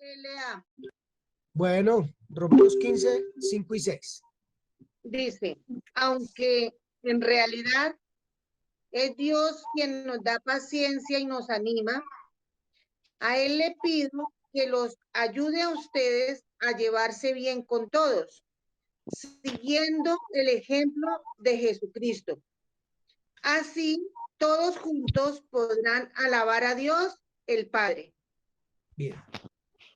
LA. Bueno, Romanos 15, 5 y 6. Dice, aunque en realidad es Dios quien nos da paciencia y nos anima, a Él le pido que los ayude a ustedes a llevarse bien con todos, siguiendo el ejemplo de Jesucristo. Así, todos juntos podrán alabar a Dios, el Padre. Bien.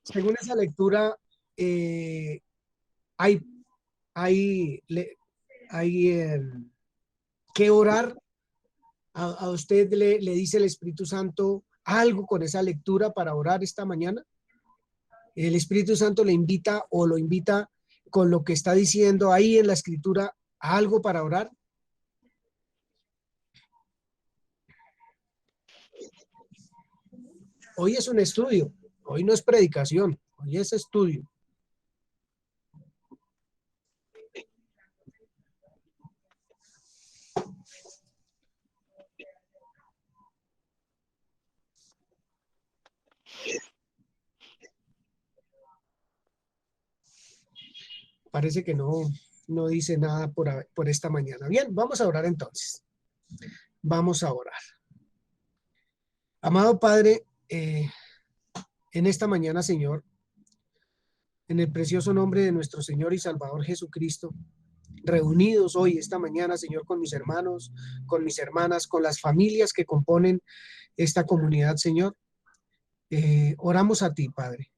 Según esa lectura, hay que orar. ¿A usted le dice el Espíritu Santo algo con esa lectura para orar esta mañana? El Espíritu Santo le invita o lo invita con lo que está diciendo ahí en la escritura a algo para orar. Hoy es un estudio, hoy no es predicación, hoy es estudio. Parece que no dice nada por esta mañana. Bien, vamos a orar entonces. Vamos a orar. Amado Padre, en esta mañana, Señor, en el precioso nombre de nuestro Señor y Salvador Jesucristo, reunidos hoy, esta mañana, Señor, con mis hermanos, con mis hermanas, con las familias que componen esta comunidad, Señor, oramos a ti, Padre.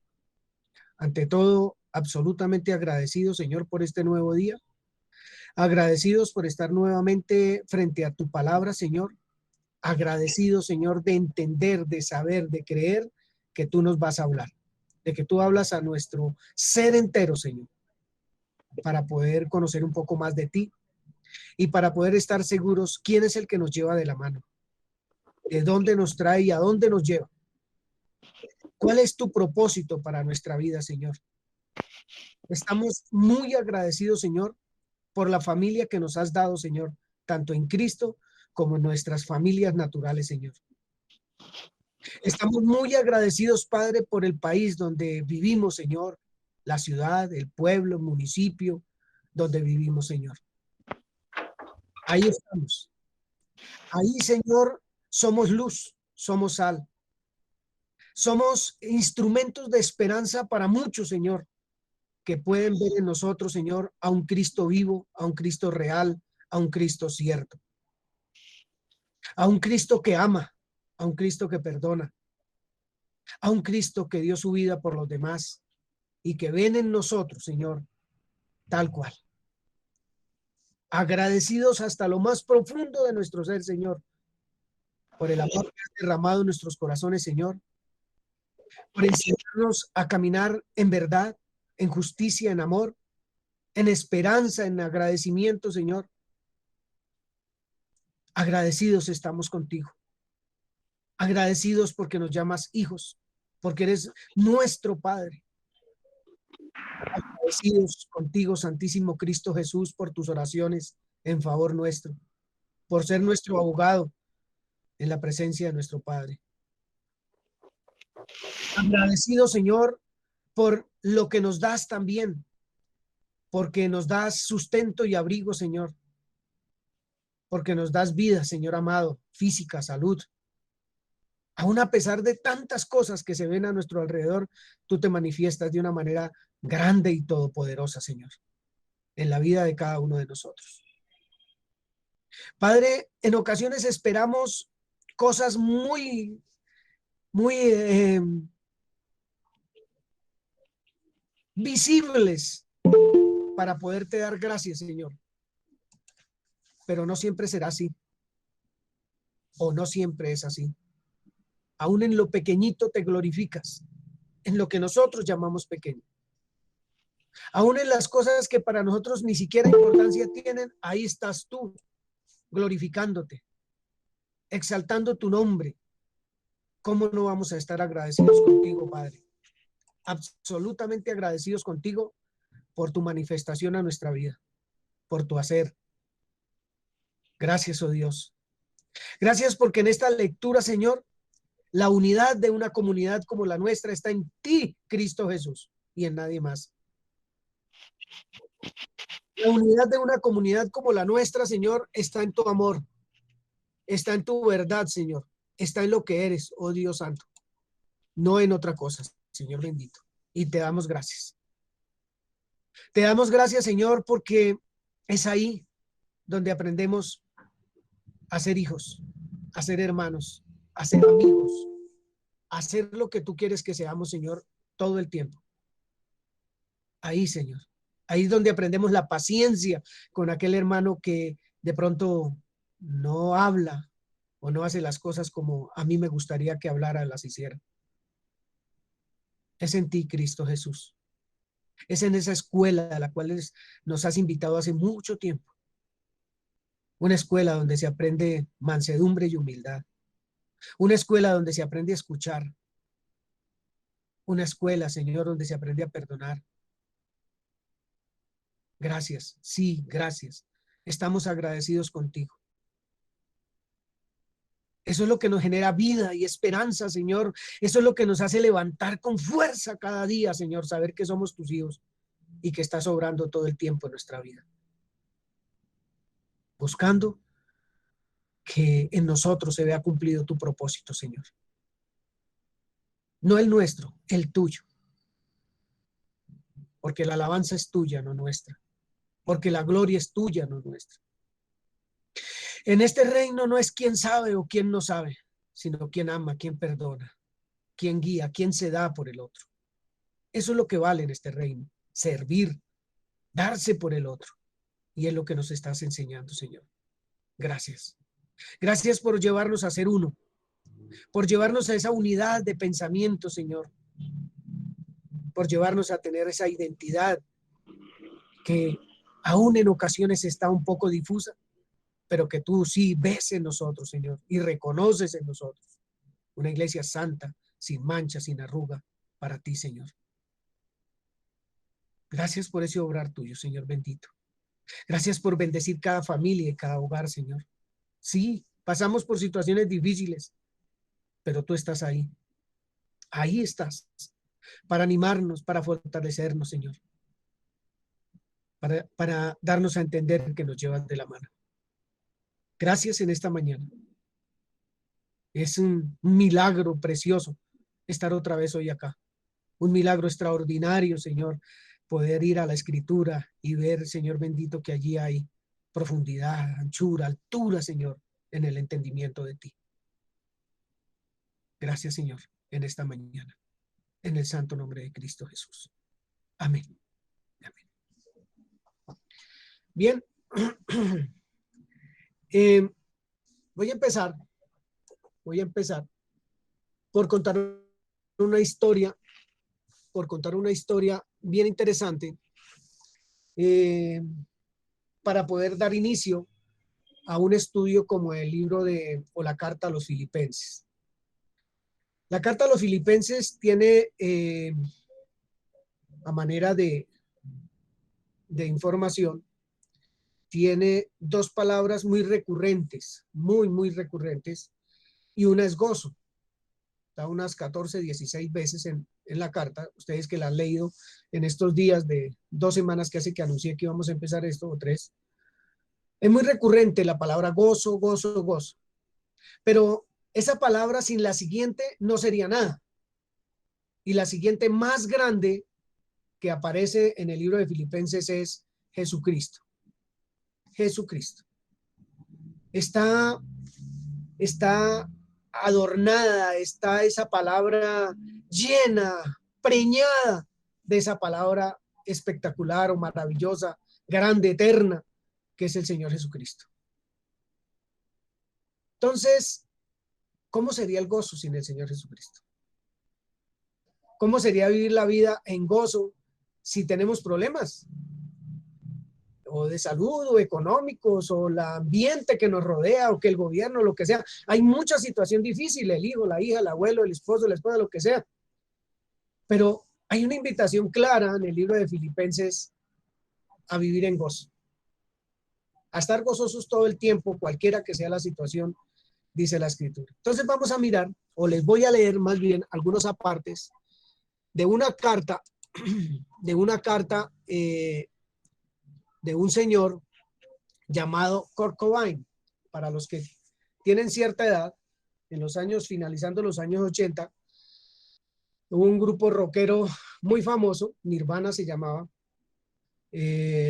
Ante todo, absolutamente agradecidos, Señor, por este nuevo día. Agradecidos por estar nuevamente frente a tu palabra, Señor. Agradecidos, Señor, de entender, de saber, de creer que tú nos vas a hablar, de que tú hablas a nuestro ser entero, Señor, para poder conocer un poco más de ti y para poder estar seguros quién es el que nos lleva de la mano, de dónde nos trae y a dónde nos lleva. ¿Cuál es tu propósito para nuestra vida, Señor? Estamos muy agradecidos, Señor, por la familia que nos has dado, Señor, tanto en Cristo como en nuestras familias naturales, Señor. Estamos muy agradecidos, Padre, por el país donde vivimos, Señor, la ciudad, el pueblo, el municipio donde vivimos, Señor. Ahí estamos. Ahí, Señor, somos luz, somos sal. Somos instrumentos de esperanza para muchos, Señor, que pueden ver en nosotros, Señor, a un Cristo vivo, a un Cristo real, a un Cristo cierto, a un Cristo que ama, a un Cristo que perdona, a un Cristo que dio su vida por los demás y que ven en nosotros, Señor, tal cual. Agradecidos hasta lo más profundo de nuestro ser, Señor, por el amor que has derramado en nuestros corazones, Señor, por enseñarnos a caminar en verdad, en justicia, en amor, en esperanza, en agradecimiento, Señor. Agradecidos estamos contigo. Agradecidos porque nos llamas hijos, porque eres nuestro Padre. Agradecidos contigo, Santísimo Cristo Jesús, por tus oraciones en favor nuestro, por ser nuestro abogado en la presencia de nuestro Padre. Agradecido, Señor, por lo que nos das también, porque nos das sustento y abrigo, Señor, porque nos das vida, Señor amado, física, salud. Aún a pesar de tantas cosas que se ven a nuestro alrededor, tú te manifiestas de una manera grande y todopoderosa, Señor, en la vida de cada uno de nosotros. Padre, en ocasiones esperamos cosas muy visibles para poderte dar gracias, Señor. Pero no siempre será así. O no siempre es así. Aún en lo pequeñito te glorificas, en lo que nosotros llamamos pequeño. Aún en las cosas que para nosotros ni siquiera importancia tienen, ahí estás tú, glorificándote, exaltando tu nombre. ¿Cómo no vamos a estar agradecidos contigo, Padre? Absolutamente agradecidos contigo por tu manifestación a nuestra vida, por tu hacer. Gracias, oh Dios. Gracias porque en esta lectura, Señor, La unidad de una comunidad como la nuestra está en ti, Cristo Jesús, y en nadie más. La unidad de una comunidad como la nuestra, Señor, está en tu amor, está en tu verdad, Señor, está en lo que eres, oh Dios Santo, no en otra cosa, Señor bendito. Y te damos gracias. Te damos gracias, Señor, porque es ahí donde aprendemos a ser hijos, a ser hermanos, a ser amigos, a hacer lo que tú quieres que seamos, Señor, todo el tiempo. Ahí, Señor. Ahí es donde aprendemos la paciencia con aquel hermano que de pronto no habla o no hace las cosas como a mí me gustaría que hablara, las hiciera. Es en ti, Cristo Jesús. Es en esa escuela a la cual nos has invitado hace mucho tiempo. Una escuela donde se aprende mansedumbre y humildad. Una escuela donde se aprende a escuchar. Una escuela, Señor, donde se aprende a perdonar. Gracias, sí, gracias. Estamos agradecidos contigo. Eso es lo que nos genera vida y esperanza, Señor. Eso es lo que nos hace levantar con fuerza cada día, Señor, saber que somos tus hijos y que estás obrando todo el tiempo en nuestra vida. Buscando que en nosotros se vea cumplido tu propósito, Señor. No el nuestro, el tuyo. Porque la alabanza es tuya, no nuestra. Porque la gloria es tuya, no nuestra. En este reino no es quién sabe o quién no sabe, sino quién ama, quién perdona, quién guía, quién se da por el otro. Eso es lo que vale en este reino, servir, darse por el otro. Y es lo que nos estás enseñando, Señor. Gracias. Gracias por llevarnos a ser uno, por llevarnos a esa unidad de pensamiento, Señor, por llevarnos a tener esa identidad que aún en ocasiones está un poco difusa, pero que tú sí ves en nosotros, Señor, y reconoces en nosotros. Una iglesia santa, sin mancha, sin arruga, para ti, Señor. Gracias por ese obrar tuyo, Señor bendito. Gracias por bendecir cada familia y cada hogar, Señor. Sí, pasamos por situaciones difíciles, pero tú estás ahí. Ahí estás, para animarnos, para fortalecernos, Señor. Para darnos a entender que nos llevas de la mano. Gracias en esta mañana. Es un milagro precioso estar otra vez hoy acá. Un milagro extraordinario, Señor, poder ir a la Escritura y ver, Señor bendito, que allí hay profundidad, anchura, altura, Señor, en el entendimiento de ti. Gracias, Señor, en esta mañana, en el santo nombre de Cristo Jesús. Amén. Amén. Bien, voy a empezar por contar una historia bien interesante para poder dar inicio a un estudio como el libro o la carta a los Filipenses. La carta a los Filipenses tiene, a manera de información, tiene dos palabras muy recurrentes, muy recurrentes, y una es gozo. Está unas 14, 16 veces en la carta. Ustedes que la han leído en estos días de 2 semanas que hace que anuncié que íbamos a empezar esto, o 3. Es muy recurrente la palabra gozo, gozo, gozo. Pero esa palabra sin la siguiente no sería nada. Y la siguiente más grande que aparece en el libro de Filipenses es Jesucristo. Jesucristo. Está adornada, está esa palabra llena, preñada de esa palabra espectacular o maravillosa, grande, eterna, que es el Señor Jesucristo. Entonces, ¿cómo sería el gozo sin el Señor Jesucristo? ¿Cómo sería vivir la vida en gozo si tenemos problemas? O de salud, o económicos, o el ambiente que nos rodea, o que el gobierno, lo que sea. Hay mucha situación difícil, el hijo, la hija, el abuelo, el esposo, la esposa, lo que sea. Pero hay una invitación clara en el libro de Filipenses a vivir en gozo. A estar gozosos todo el tiempo, cualquiera que sea la situación, dice la Escritura. Entonces vamos a mirar o les voy a leer más bien algunos apartes de una carta, de una carta de un señor llamado Kurt Cobain. Para los que tienen cierta edad, en los años, finalizando los años 80, hubo un grupo rockero muy famoso, Nirvana se llamaba,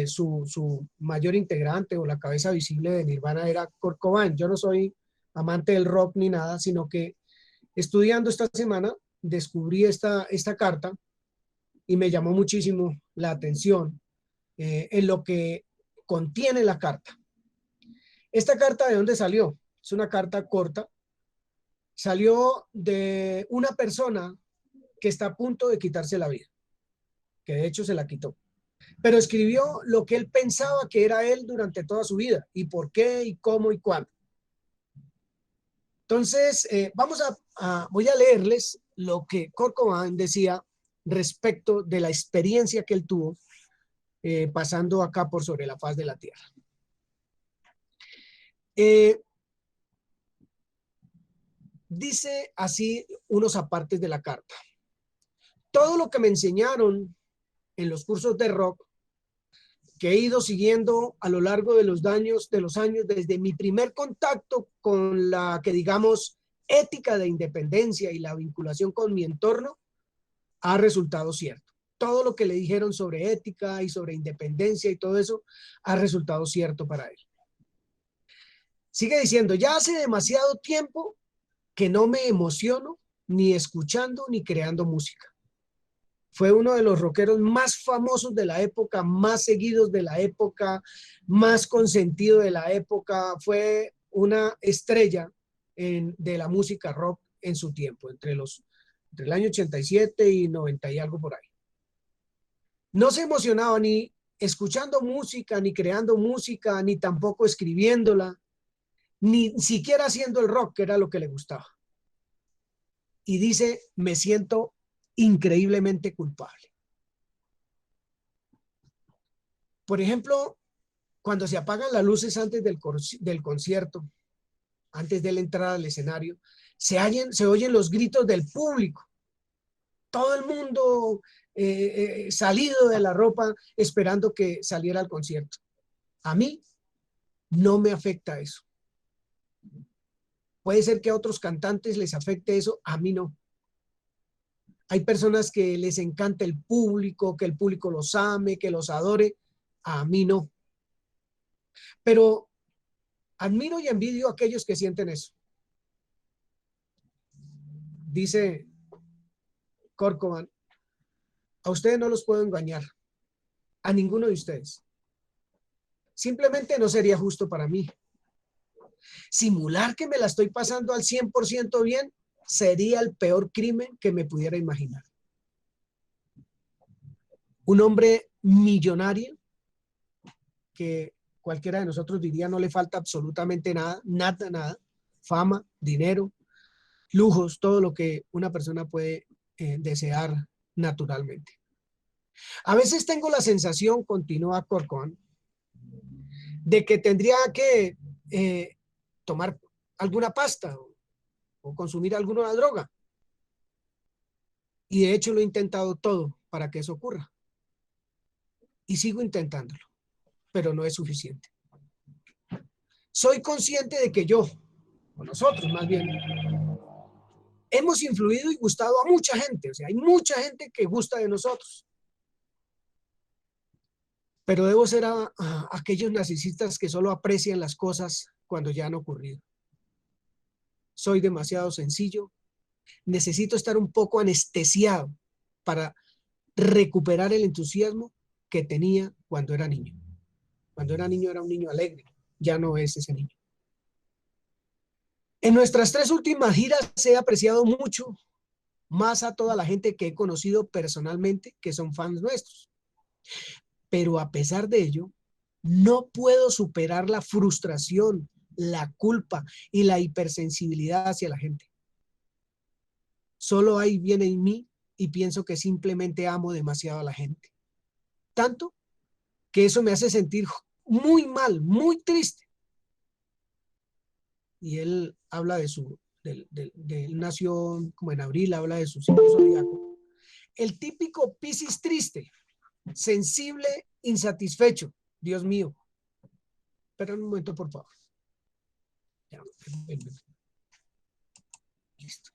su mayor integrante o la cabeza visible de Nirvana era Kurt Cobain. Yo no soy amante del rock ni nada, sino que estudiando esta semana descubrí esta carta y me llamó muchísimo la atención en lo que contiene la carta. ¿Esta carta de dónde salió? Es una carta corta. Salió de una persona que está a punto de quitarse la vida, que de hecho se la quitó. Pero escribió lo que él pensaba que era él durante toda su vida, y por qué, y cómo, y cuándo. Entonces, voy a leerles lo que Kurt Cobain decía respecto de la experiencia que él tuvo pasando acá por sobre la faz de la tierra. Dice así unos apartes de la carta. Todo lo que me enseñaron en los cursos de rock que he ido siguiendo a lo largo de los años, desde mi primer contacto con la que digamos ética de independencia y la vinculación con mi entorno, ha resultado cierto. Todo lo que le dijeron sobre ética y sobre independencia y todo eso ha resultado cierto para él. Sigue diciendo, ya hace demasiado tiempo que no me emociono ni escuchando ni creando música. Fue uno de los rockeros más famosos de la época, más seguidos de la época, más consentido de la época. Fue una estrella de la música rock en su tiempo, entre el año 87 y 90 y algo por ahí. No se emocionaba ni escuchando música, ni creando música, ni tampoco escribiéndola, ni siquiera haciendo el rock, que era lo que le gustaba. Y dice, me siento increíblemente culpable. Por ejemplo, cuando se apagan las luces antes del concierto, antes de la entrada al escenario, se oyen los gritos del público. Todo el mundo salido de la ropa esperando que saliera al concierto. A mí no me afecta eso. Puede ser que a otros cantantes les afecte eso, a mí no. Hay personas que les encanta el público, que el público los ame, que los adore. A mí no. Pero admiro y envidio a aquellos que sienten eso. Dice Kurt Cobain, a ustedes no los puedo engañar, a ninguno de ustedes. Simplemente no sería justo para mí. Simular que me la estoy pasando al 100% bien sería el peor crimen que me pudiera imaginar. Un hombre millonario que cualquiera de nosotros diría no le falta absolutamente nada, nada, fama, dinero, lujos, todo lo que una persona puede desear naturalmente. A veces tengo la sensación, continúa Kurt Cobain, de que tendría que tomar alguna pasta o consumir alguna droga. Y de hecho lo he intentado todo para que eso ocurra. Y sigo intentándolo, pero no es suficiente. Soy consciente de que yo, o nosotros más bien, hemos influido y gustado a mucha gente. O sea, hay mucha gente que gusta de nosotros. Pero debo ser a aquellos narcisistas que solo aprecian las cosas cuando ya han ocurrido. Soy demasiado sencillo. Necesito estar un poco anestesiado para recuperar el entusiasmo que tenía cuando era niño. Cuando era niño era un niño alegre. Ya no es ese niño. En nuestras 3 últimas giras he apreciado mucho más a toda la gente que he conocido personalmente, que son fans nuestros. Pero a pesar de ello, no puedo superar la frustración, la culpa y la hipersensibilidad hacia la gente. Solo ahí viene en mí y pienso que simplemente amo demasiado a la gente. Tanto que eso me hace sentir muy mal, muy triste. Y él habla de su Él nació como en abril, habla de su signo zodiaco. El típico Piscis triste, sensible, insatisfecho. Dios mío. Espera un momento, por favor. Ya, ven. Listo.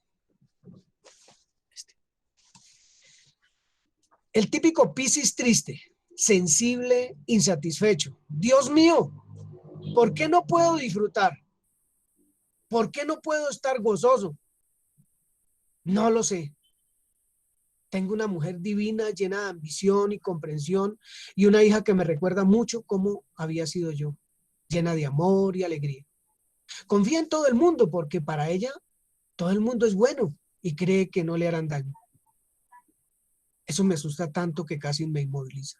El típico Piscis triste, sensible, insatisfecho. Dios mío, ¿por qué no puedo disfrutar? ¿Por qué no puedo estar gozoso? No lo sé. Tengo una mujer divina, llena de ambición y comprensión, y una hija que me recuerda mucho cómo había sido yo, llena de amor y alegría. Confía en todo el mundo porque para ella todo el mundo es bueno y cree que no le harán daño. Eso me asusta tanto que casi me inmoviliza.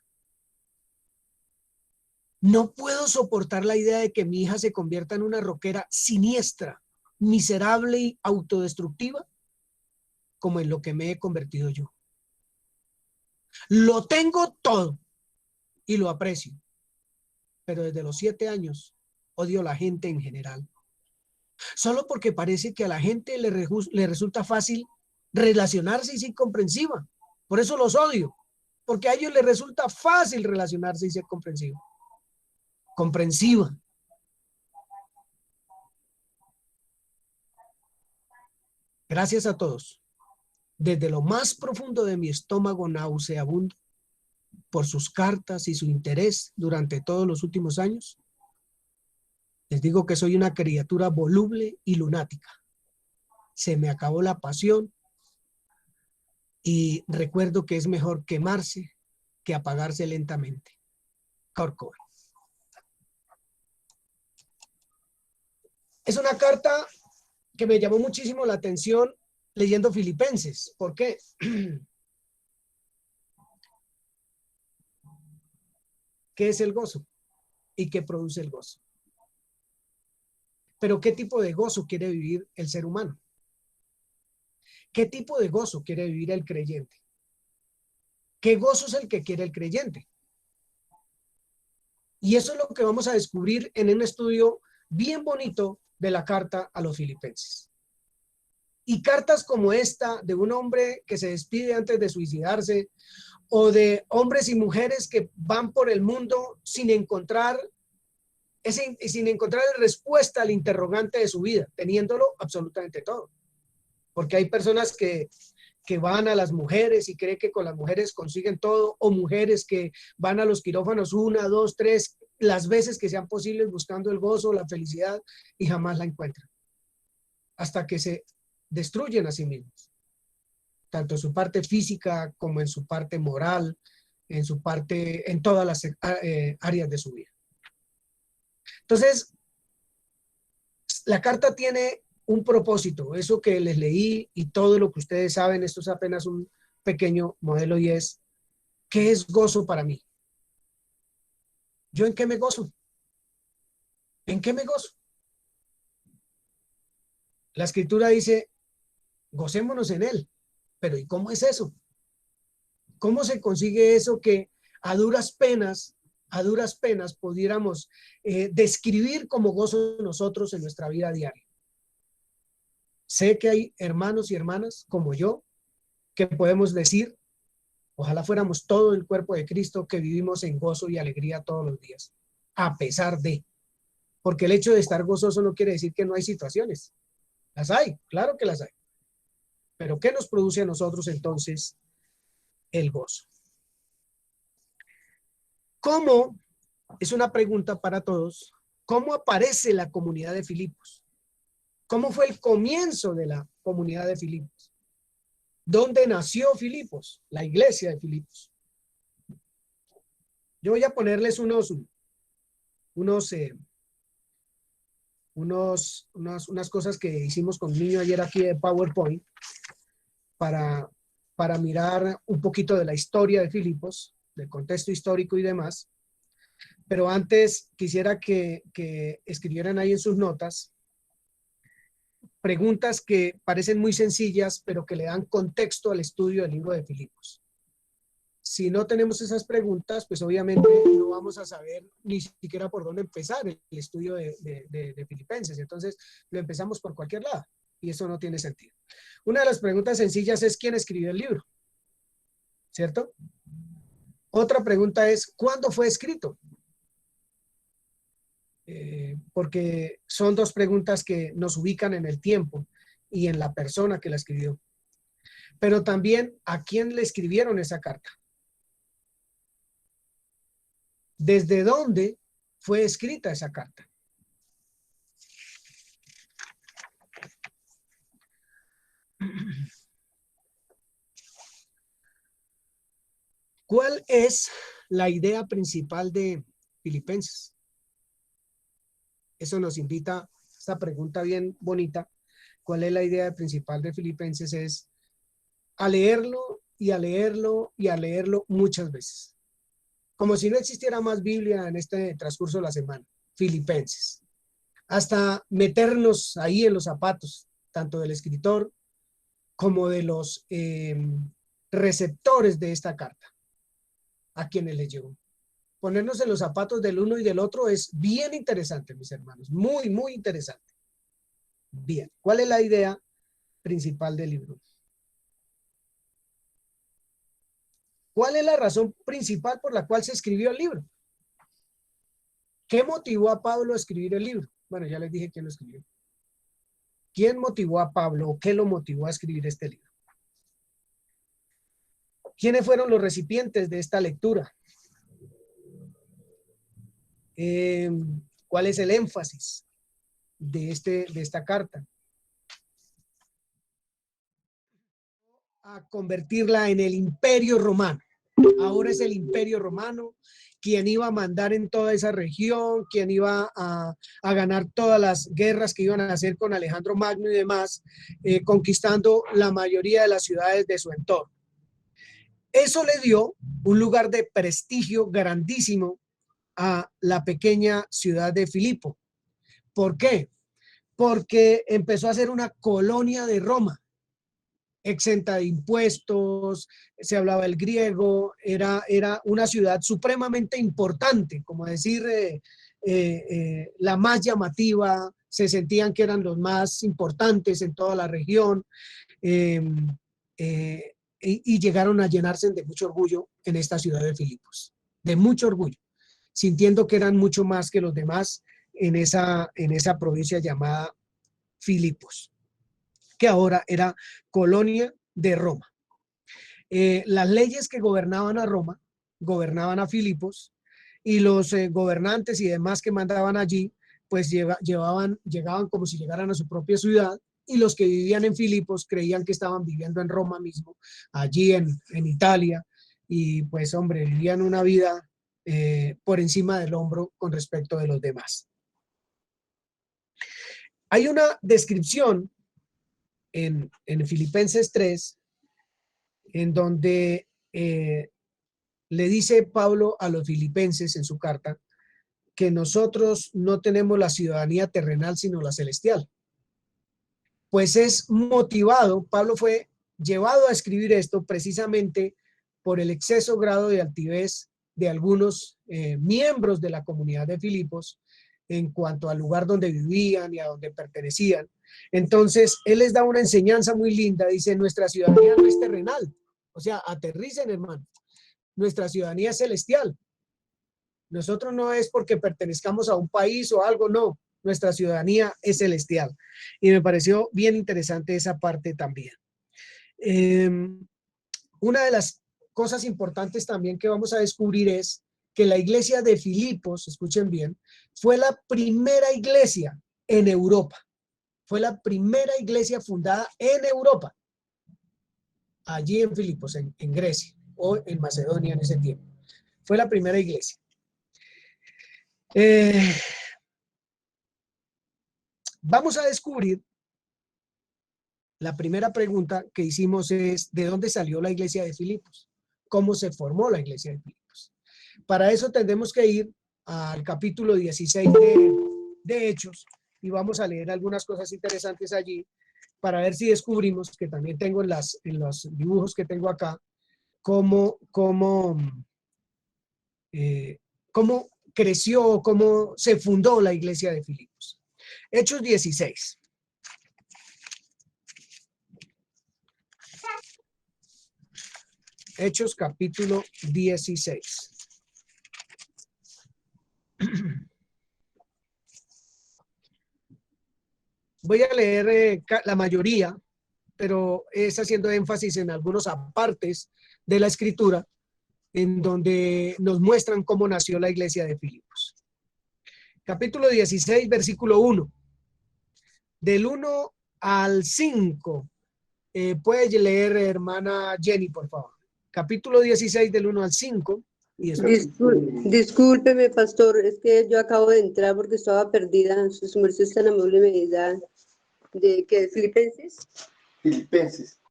No puedo soportar la idea de que mi hija se convierta en una rockera siniestra, miserable y autodestructiva, como en lo que me he convertido yo. Lo tengo todo y lo aprecio, pero desde los 7 años odio a la gente en general. Solo porque parece que a la gente le resulta fácil relacionarse y ser comprensiva. Por eso los odio, porque a ellos les resulta fácil relacionarse y ser comprensiva. Gracias a todos. Desde lo más profundo de mi estómago nauseabundo, por sus cartas y su interés durante todos los últimos años, les digo que soy una criatura voluble y lunática. Se me acabó la pasión y recuerdo que es mejor quemarse que apagarse lentamente. Kurt Cobain. Es una carta que me llamó muchísimo la atención leyendo Filipenses. ¿Por qué? ¿Qué es el gozo? ¿Y qué produce el gozo? Pero ¿qué tipo de gozo quiere vivir el ser humano? ¿Qué tipo de gozo quiere vivir el creyente? ¿Qué gozo es el que quiere el creyente? Y eso es lo que vamos a descubrir en un estudio bien bonito de la carta a los filipenses. Y cartas como esta de un hombre que se despide antes de suicidarse, o de hombres y mujeres que van por el mundo sin encontrar respuesta al interrogante de su vida, teniéndolo absolutamente todo. Porque hay personas que van a las mujeres y creen que con las mujeres consiguen todo, o mujeres que van a los quirófanos 1, 2, 3, las veces que sean posibles buscando el gozo, la felicidad, y jamás la encuentran. Hasta que se destruyen a sí mismos, tanto en su parte física como en su parte moral, en todas las áreas de su vida. Entonces, la carta tiene un propósito, eso que les leí y todo lo que ustedes saben, esto es apenas un pequeño modelo, y es, ¿qué es gozo para mí? ¿Yo en qué me gozo? ¿En qué me gozo? La escritura dice, gocémonos en él, pero ¿y cómo es eso? ¿Cómo se consigue eso que a duras penas pudiéramos describir como gozo nosotros en nuestra vida diaria? Sé que hay hermanos y hermanas como yo que podemos decir, ojalá fuéramos todo el cuerpo de Cristo, que vivimos en gozo y alegría todos los días, a pesar de, porque el hecho de estar gozoso no quiere decir que no hay situaciones. Las hay, claro que las hay. Pero ¿qué nos produce a nosotros entonces el gozo? ¿Cómo? Es una pregunta para todos. ¿Cómo aparece la comunidad de Filipos? ¿Cómo fue el comienzo de la comunidad de Filipos? ¿Dónde nació Filipos? La iglesia de Filipos. Yo voy a ponerles unas cosas que hicimos con un niño ayer aquí de PowerPoint para mirar un poquito de la historia de Filipos, del contexto histórico y demás. Pero antes quisiera que escribieran ahí en sus notas preguntas que parecen muy sencillas, pero que le dan contexto al estudio del libro de Filipos. Si no tenemos esas preguntas, pues obviamente no vamos a saber ni siquiera por dónde empezar el estudio de Filipenses. Entonces, lo empezamos por cualquier lado. y eso no tiene sentido. Una de las preguntas sencillas es ¿quién escribió el libro? ¿Cierto? Otra pregunta es ¿cuándo fue escrito? Porque son dos preguntas que nos ubican en el tiempo y en la persona que la escribió. Pero también ¿a quién le escribieron esa carta? ¿Desde dónde fue escrita esa carta? ¿Cuál es la idea principal de Filipenses? Eso nos invita, esta pregunta bien bonita, ¿cuál es la idea principal de Filipenses? Es a leerlo y a leerlo y a leerlo muchas veces. Como si no existiera más Biblia en este transcurso de la semana. Filipenses. Hasta meternos ahí en los zapatos, tanto del escritor como de los receptores de esta carta, a quienes les llegó. Ponernos en los zapatos del uno y del otro es bien interesante, mis hermanos, muy, muy interesante. Bien, ¿cuál es la idea principal del libro? ¿Cuál es la razón principal por la cual se escribió el libro? ¿Qué motivó a Pablo a escribir el libro? Bueno, ya les dije quién lo escribió. ¿Quién motivó a Pablo o qué lo motivó a escribir este libro? ¿Quiénes fueron los recipientes de esta lectura? ¿Cuál es el énfasis de esta carta? A convertirla en el Imperio Romano. Ahora es el Imperio Romano quien iba a mandar en toda esa región, quien iba a ganar todas las guerras que iban a hacer con Alejandro Magno y demás, conquistando la mayoría de las ciudades de su entorno. Eso le dio un lugar de prestigio grandísimo a la pequeña ciudad de Filipo. ¿Por qué? Porque empezó a ser una colonia de Roma, exenta de impuestos, se hablaba el griego, era una ciudad supremamente importante, como decir, la más llamativa, se sentían que eran los más importantes en toda la región, y llegaron a llenarse de mucho orgullo en esta ciudad de Filipos, de mucho orgullo, sintiendo que eran mucho más que los demás en esa provincia llamada Filipos, que ahora era colonia de Roma. Las leyes que gobernaban a Roma, gobernaban a Filipos, y los gobernantes y demás que mandaban allí, pues llegaban como si llegaran a su propia ciudad, y los que vivían en Filipos creían que estaban viviendo en Roma mismo, allí en Italia, y pues hombre, vivían una vida por encima del hombro con respecto de los demás. Hay una descripción en Filipenses 3, en donde le dice Pablo a los filipenses en su carta que nosotros no tenemos la ciudadanía terrenal, sino la celestial. Pues es motivado, Pablo fue llevado a escribir esto precisamente por el exceso grado de altivez de algunos miembros de la comunidad de Filipos en cuanto al lugar donde vivían y a donde pertenecían. Entonces, él les da una enseñanza muy linda, dice, nuestra ciudadanía no es terrenal, o sea, aterricen, hermano, nuestra ciudadanía es celestial. Nosotros no es porque pertenezcamos a un país o algo, no, nuestra ciudadanía es celestial. Y me pareció bien interesante esa parte también. Una de las cosas importantes también que vamos a descubrir es que la iglesia de Filipos, escuchen bien, fue la primera iglesia en Europa. Fue la primera iglesia fundada en Europa, allí en Filipos, en Grecia o en Macedonia en ese tiempo. Fue la primera iglesia. Vamos a descubrir, la primera pregunta que hicimos es, ¿de dónde salió la iglesia de Filipos? ¿Cómo se formó la iglesia de Filipos? Para eso tendremos que ir al capítulo 16 de Hechos y vamos a leer algunas cosas interesantes allí para ver si descubrimos, que también tengo en los dibujos que tengo acá, cómo creció, cómo se fundó la iglesia de Filipos. Hechos 16. Hechos capítulo 16. Voy a leer la mayoría, pero es haciendo énfasis en algunos apartes de la escritura en donde nos muestran cómo nació la iglesia de Filipos. Capítulo 16, versículo 1. Del 1 al 5. Puede leer, hermana Jenny, por favor. Capítulo 16, del 1 al 5. Y después... Discúlpeme, pastor, es que yo acabo de entrar porque estaba perdida. Su merced es tan amable, me da de que Filipenses. Filipenses.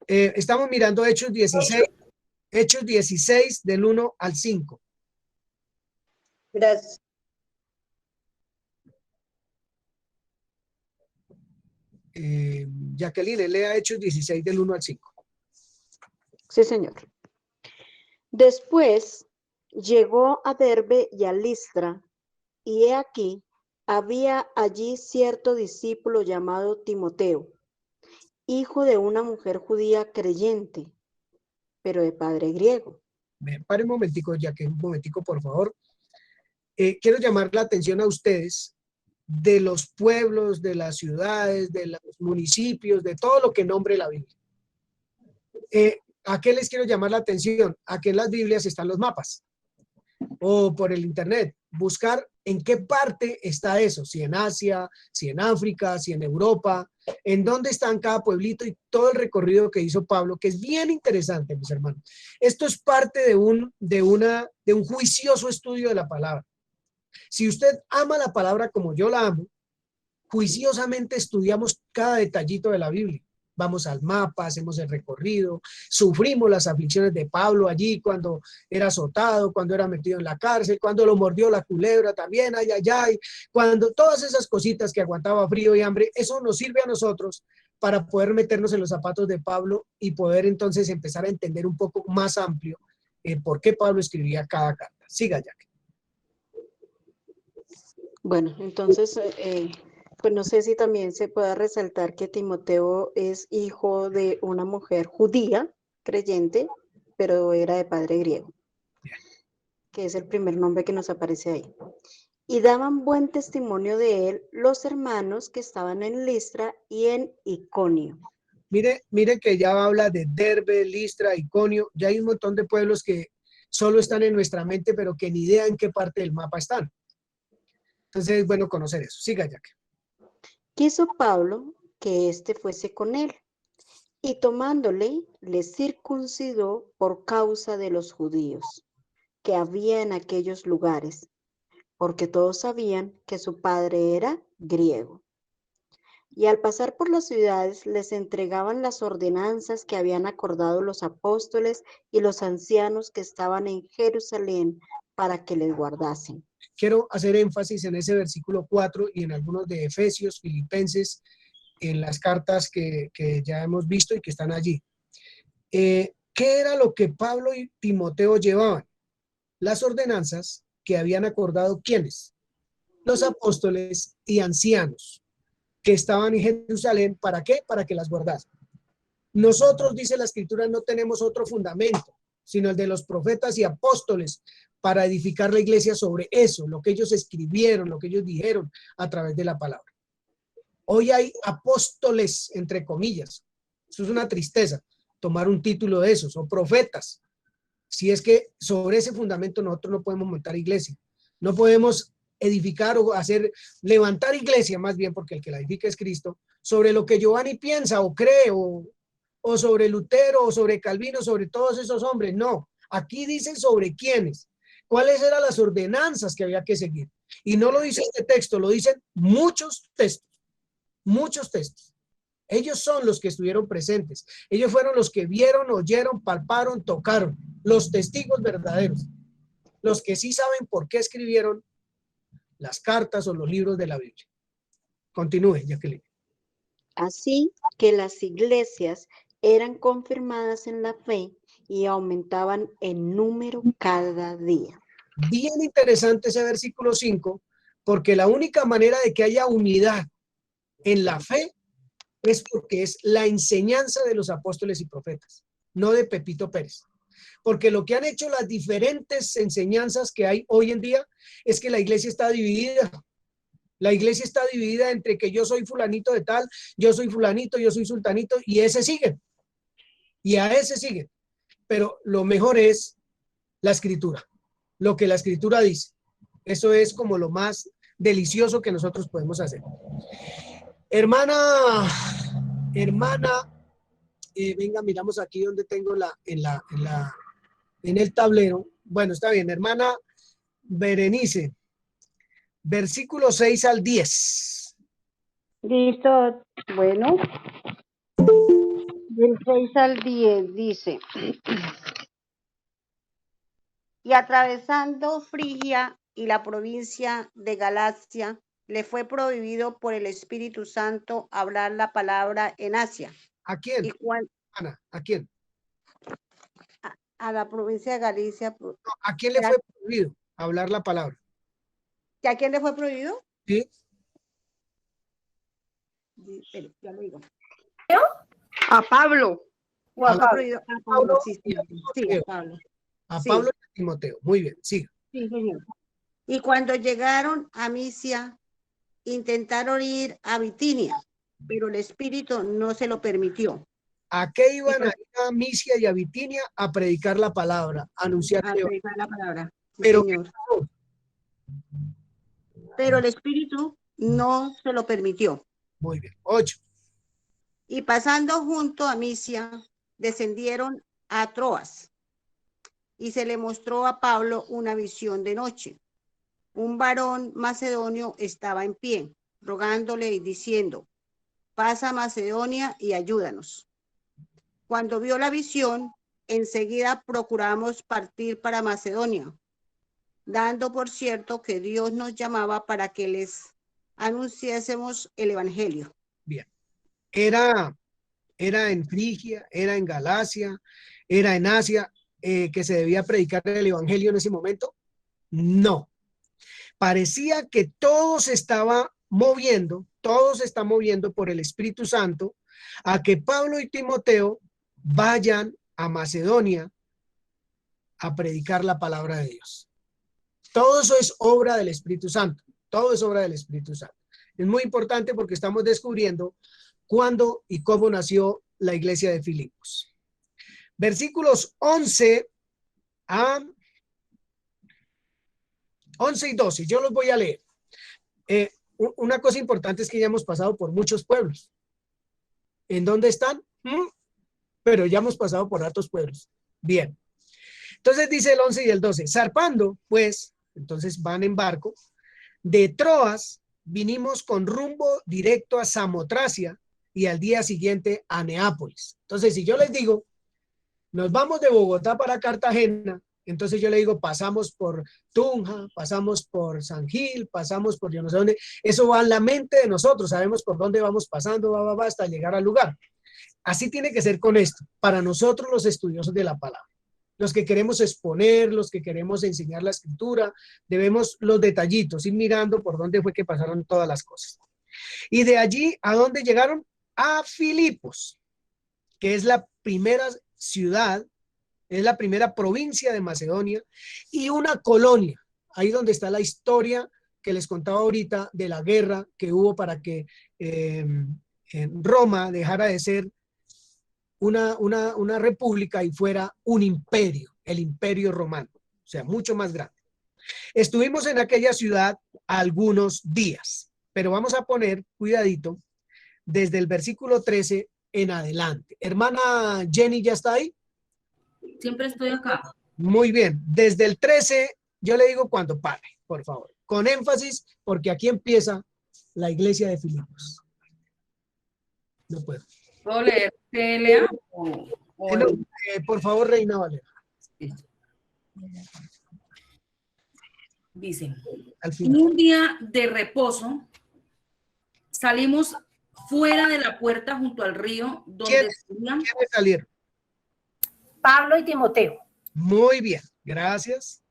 Estamos mirando Hechos 16 del 1 al 5. Gracias. Jacqueline, lea Hechos 16 del 1 al 5. Sí, señor. Después llegó a Derbe y a Listra, y he aquí, había allí cierto discípulo llamado Timoteo, hijo de una mujer judía creyente, pero de padre griego. Pare un momentico, Jacqueline, un momentico, por favor. Quiero llamar la atención a ustedes de los pueblos, de las ciudades, de los municipios, de todo lo que nombre la Biblia. ¿A qué les quiero llamar la atención? A que en las Biblias están los mapas o por el internet, buscar en qué parte está eso, si en Asia, si en África, si en Europa, en dónde están cada pueblito y todo el recorrido que hizo Pablo, que es bien interesante, mis hermanos. Esto es parte de un juicioso estudio de la palabra. Si usted ama la palabra como yo la amo, juiciosamente estudiamos cada detallito de la Biblia. Vamos al mapa, hacemos el recorrido, sufrimos las aflicciones de Pablo allí cuando era azotado, cuando era metido en la cárcel, cuando lo mordió la culebra también, ay, ay, ay, cuando todas esas cositas que aguantaba frío y hambre, eso nos sirve a nosotros para poder meternos en los zapatos de Pablo y poder entonces empezar a entender un poco más amplio por qué Pablo escribía cada carta. Siga, Jack. Bueno, entonces, pues no sé si también se pueda resaltar que Timoteo es hijo de una mujer judía, creyente, pero era de padre griego, que es el primer nombre que nos aparece ahí. Y daban buen testimonio de él los hermanos que estaban en Listra y en Iconio. Mire que ya habla de Derbe, Listra, Iconio. Ya hay un montón de pueblos que solo están en nuestra mente, pero que ni idea en qué parte del mapa están. Entonces es bueno conocer eso. Siga, Jack. Quiso Pablo que éste fuese con él, y tomándole, le circuncidó por causa de los judíos que había en aquellos lugares, porque todos sabían que su padre era griego. Y al pasar por las ciudades les entregaban las ordenanzas que habían acordado los apóstoles y los ancianos que estaban en Jerusalén para que les guardasen. Quiero hacer énfasis en ese versículo 4 y en algunos de Efesios, Filipenses, en las cartas que ya hemos visto y que están allí. ¿Qué era lo que Pablo y Timoteo llevaban? Las ordenanzas que habían acordado, ¿quiénes? Los apóstoles y ancianos que estaban en Jerusalén. ¿Para qué? Para que las guardasen. Nosotros, dice la Escritura, no tenemos otro fundamento, sino el de los profetas y apóstoles para edificar la iglesia sobre eso, lo que ellos escribieron, lo que ellos dijeron a través de la palabra. Hoy hay apóstoles, entre comillas. Eso es una tristeza, tomar un título de esos, o profetas. Si es que sobre ese fundamento nosotros no podemos montar iglesia. No podemos edificar o levantar iglesia, más bien, porque el que la edifica es Cristo, sobre lo que Giovanni piensa o cree, o sobre Lutero, o sobre Calvino, sobre todos esos hombres. No, aquí dicen sobre quiénes, cuáles eran las ordenanzas que había que seguir. Y no lo dice este texto, lo dicen muchos textos. Muchos textos. Ellos son los que estuvieron presentes. Ellos fueron los que vieron, oyeron, palparon, tocaron. Los testigos verdaderos. Los que sí saben por qué escribieron las cartas o los libros de la Biblia. Continúe, Jacqueline. Así que las iglesias eran confirmadas en la fe y aumentaban en número cada día. Bien interesante ese versículo 5, porque la única manera de que haya unidad en la fe es porque es la enseñanza de los apóstoles y profetas. no de Pepito Pérez. Porque lo que han hecho las diferentes enseñanzas que hay hoy en día es que la iglesia está dividida. La iglesia está dividida entre que yo soy fulanito de tal, yo soy fulanito, yo soy sultanito, y ese sigue. Y a ese sigue. Pero lo mejor es la escritura, lo que la escritura dice. Eso es como lo más delicioso que nosotros podemos hacer. Hermana, venga, miramos aquí donde tengo en el tablero. Bueno, está bien, hermana Berenice, versículo 6 al 10. Listo, bueno, del 6 al 10 dice, y atravesando Frigia y la provincia de Galacia, le fue prohibido por el Espíritu Santo hablar la palabra en Asia. ¿A quién? Y Ana, ¿a quién? A la provincia de Galicia. No, ¿a quién le fue prohibido hablar la palabra? ¿A quién le fue prohibido? Sí. Ya lo digo. A Pablo. O a Pablo. A Pablo, sí, a Pablo. A Pablo y a Timoteo. Muy bien, siga. Sí, señor. Y cuando llegaron a Misia, intentaron ir a Bitinia, pero el Espíritu no se lo permitió. ¿A qué iban a ir a Misia y a Bitinia? A predicar la palabra, a anunciar a predicar la palabra. Sí, pero, señor. Pero el Espíritu no se lo permitió. Muy bien. 8. Y pasando junto a Misia, descendieron a Troas. Y se le mostró a Pablo una visión de noche. Un varón macedonio estaba en pie, rogándole y diciendo, pasa a Macedonia y ayúdanos. Cuando vio la visión, enseguida procuramos partir para Macedonia, dando por cierto que Dios nos llamaba para que les anunciásemos el evangelio. Bien. Era en Frigia, era en Galacia, era en Asia, que se debía predicar el evangelio en ese momento. No. Parecía que todo se estaba moviendo, todo se está moviendo por el Espíritu Santo a que Pablo y Timoteo vayan a Macedonia a predicar la palabra de Dios. Todo eso es obra del Espíritu Santo, todo es obra del Espíritu Santo. Es muy importante porque estamos descubriendo cuándo y cómo nació la iglesia de Filipos. Versículos 11 y 12, yo los voy a leer. Una cosa importante es que ya hemos pasado por muchos pueblos. ¿En dónde están? Pero ya hemos pasado por hartos pueblos. Bien. Entonces dice el 11 y el 12, zarpando, pues, entonces van en barco, de Troas vinimos con rumbo directo a Samotracia y al día siguiente a Neápolis. Entonces, si yo les digo, nos vamos de Bogotá para Cartagena, entonces yo le digo, pasamos por Tunja, pasamos por San Gil, pasamos por yo no sé dónde. Eso va en la mente de nosotros, sabemos por dónde vamos pasando, hasta llegar al lugar. Así tiene que ser con esto, para nosotros los estudiosos de la palabra. Los que queremos exponer, los que queremos enseñar la escritura, debemos los detallitos, ir mirando por dónde fue que pasaron todas las cosas. Y de allí, ¿a dónde llegaron? A Filipos, que es la primera ciudad, es la primera provincia de Macedonia y una colonia, ahí donde está la historia que les contaba ahorita de la guerra que hubo para que en Roma dejara de ser una república y fuera un imperio, el imperio romano, o sea, mucho más grande. Estuvimos en aquella ciudad algunos días, pero vamos a poner, cuidadito, desde el versículo 13 en adelante. Hermana Jenny, ¿ya está ahí? Siempre estoy acá. Muy bien, desde el 13, yo le digo cuando pare, por favor, con énfasis, porque aquí empieza la iglesia de Filipos. No puedo. ¿Puedo leer TLA? Por favor, Reina Valera. Dice, Al en final. un día de reposo salimos fuera de la puerta junto al río donde ¿Quiénes salieron? Pablo y Timoteo. Muy bien, gracias.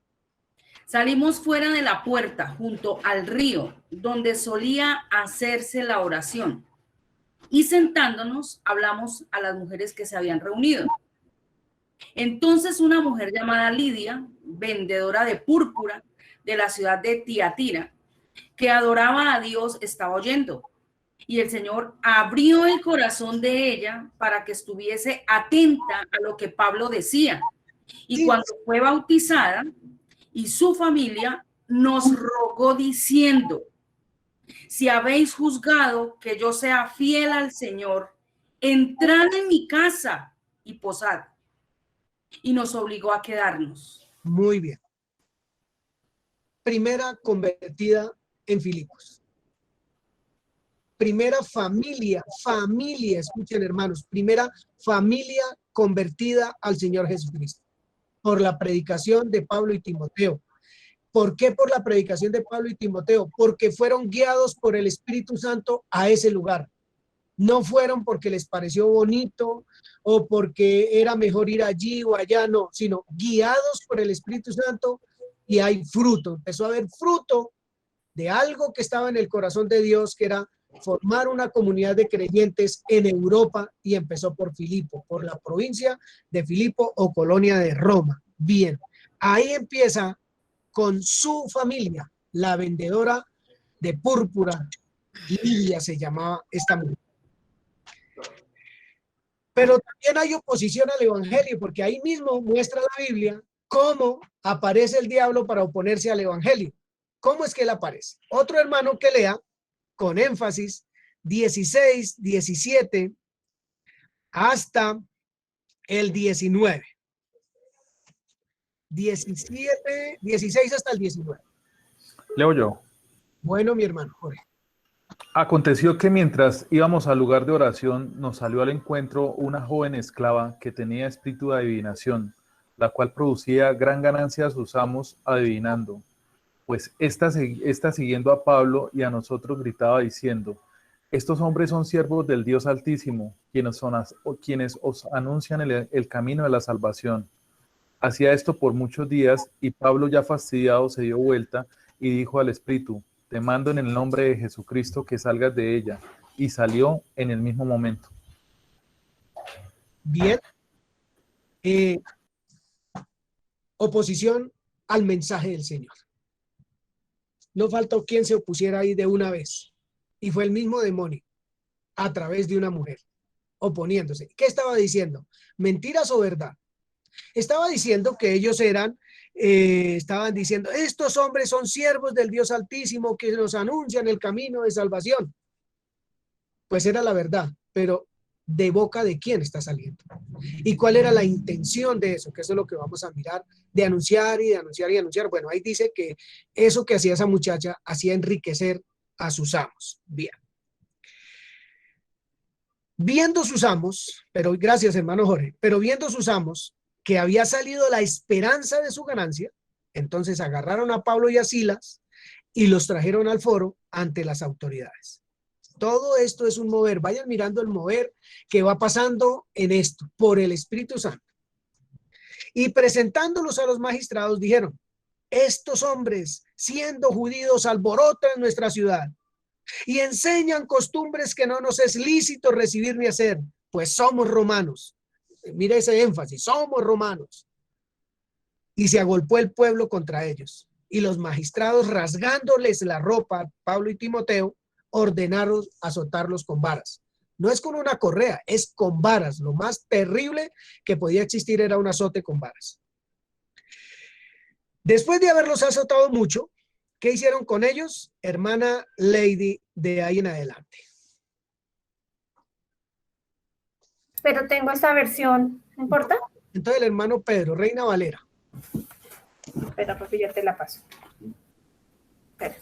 Salimos fuera de la puerta junto al río donde solía hacerse la oración y sentándonos hablamos a las mujeres que se habían reunido. Entonces una mujer llamada Lidia, vendedora de púrpura de la ciudad de Tiatira, que adoraba a Dios, estaba oyendo. Y el Señor abrió el corazón de ella para que estuviese atenta a lo que Pablo decía. Y cuando fue bautizada y su familia, nos rogó diciendo: si habéis juzgado que yo sea fiel al Señor, entrad en mi casa y posad. Y nos obligó a quedarnos. Muy bien. Primera convertida en Filipos. Primera familia, escuchen hermanos, primera familia convertida al Señor Jesucristo por la predicación de Pablo y Timoteo. ¿Por qué por la predicación de Pablo y Timoteo? Porque fueron guiados por el Espíritu Santo a ese lugar. No fueron porque les pareció bonito o porque era mejor ir allí o allá, no, sino guiados por el Espíritu Santo, y hay fruto. Empezó a haber fruto de algo que estaba en el corazón de Dios, que era formar una comunidad de creyentes en Europa, y empezó por Filipo, por la provincia de Filipo o colonia de Roma. Bien, ahí empieza con su familia, la vendedora de púrpura, Lidia se llamaba esta mujer. Pero también hay oposición al evangelio, porque ahí mismo muestra la Biblia cómo aparece el diablo para oponerse al evangelio. ¿Cómo es que él aparece? Otro hermano que lea con énfasis 16, 17 hasta el 19. 17, 16 hasta el 19. Leo yo. Bueno, mi hermano Jorge. Aconteció que mientras íbamos al lugar de oración, nos salió al encuentro una joven esclava que tenía espíritu de adivinación, la cual producía gran ganancia a sus amos adivinando. Pues esta siguiendo a Pablo y a nosotros gritaba diciendo: estos hombres son siervos del Dios Altísimo, quienes os anuncian el camino de la salvación. Hacía esto por muchos días, y Pablo, ya fastidiado, se dio vuelta y dijo al espíritu: te mando en el nombre de Jesucristo que salgas de ella. Y salió en el mismo momento. Bien. Oposición al mensaje del Señor. No faltó quien se opusiera ahí de una vez. Y fue el mismo demonio, a través de una mujer, oponiéndose. ¿Qué estaba diciendo? ¿Mentiras o verdad? Estaba diciendo que ellos estaban diciendo: estos hombres son siervos del Dios Altísimo que nos anuncian el camino de salvación. Pues era la verdad, pero ¿de boca de quién está saliendo? ¿Y cuál era la intención de eso? Que eso es lo que vamos a mirar, de anunciar y de anunciar y de anunciar. Bueno, ahí dice que eso que hacía esa muchacha hacía enriquecer a sus amos. Bien. Viendo sus amos, pero gracias hermano Jorge, pero viendo sus amos que había salido la esperanza de su ganancia, entonces agarraron a Pablo y a Silas y los trajeron al foro ante las autoridades. Todo esto es un mover. Vayan mirando el mover que va pasando en esto, por el Espíritu Santo. Y presentándolos a los magistrados, dijeron: estos hombres, siendo judíos, alborotan nuestra ciudad y enseñan costumbres que no nos es lícito recibir ni hacer, pues somos romanos. Mira ese énfasis: somos romanos. Y se agolpó el pueblo contra ellos. Y los magistrados, rasgándoles la ropa a Pablo y Timoteo, ordenaron azotarlos con varas. No es con una correa, es con varas. Lo más terrible que podía existir era un azote con varas. Después de haberlos azotado mucho, ¿qué hicieron con ellos? Hermana Lady, de ahí en adelante. Pero tengo esta versión, ¿no importa? Entonces el hermano Pedro, Reina Valera. Espera, porque yo te la paso. Espera.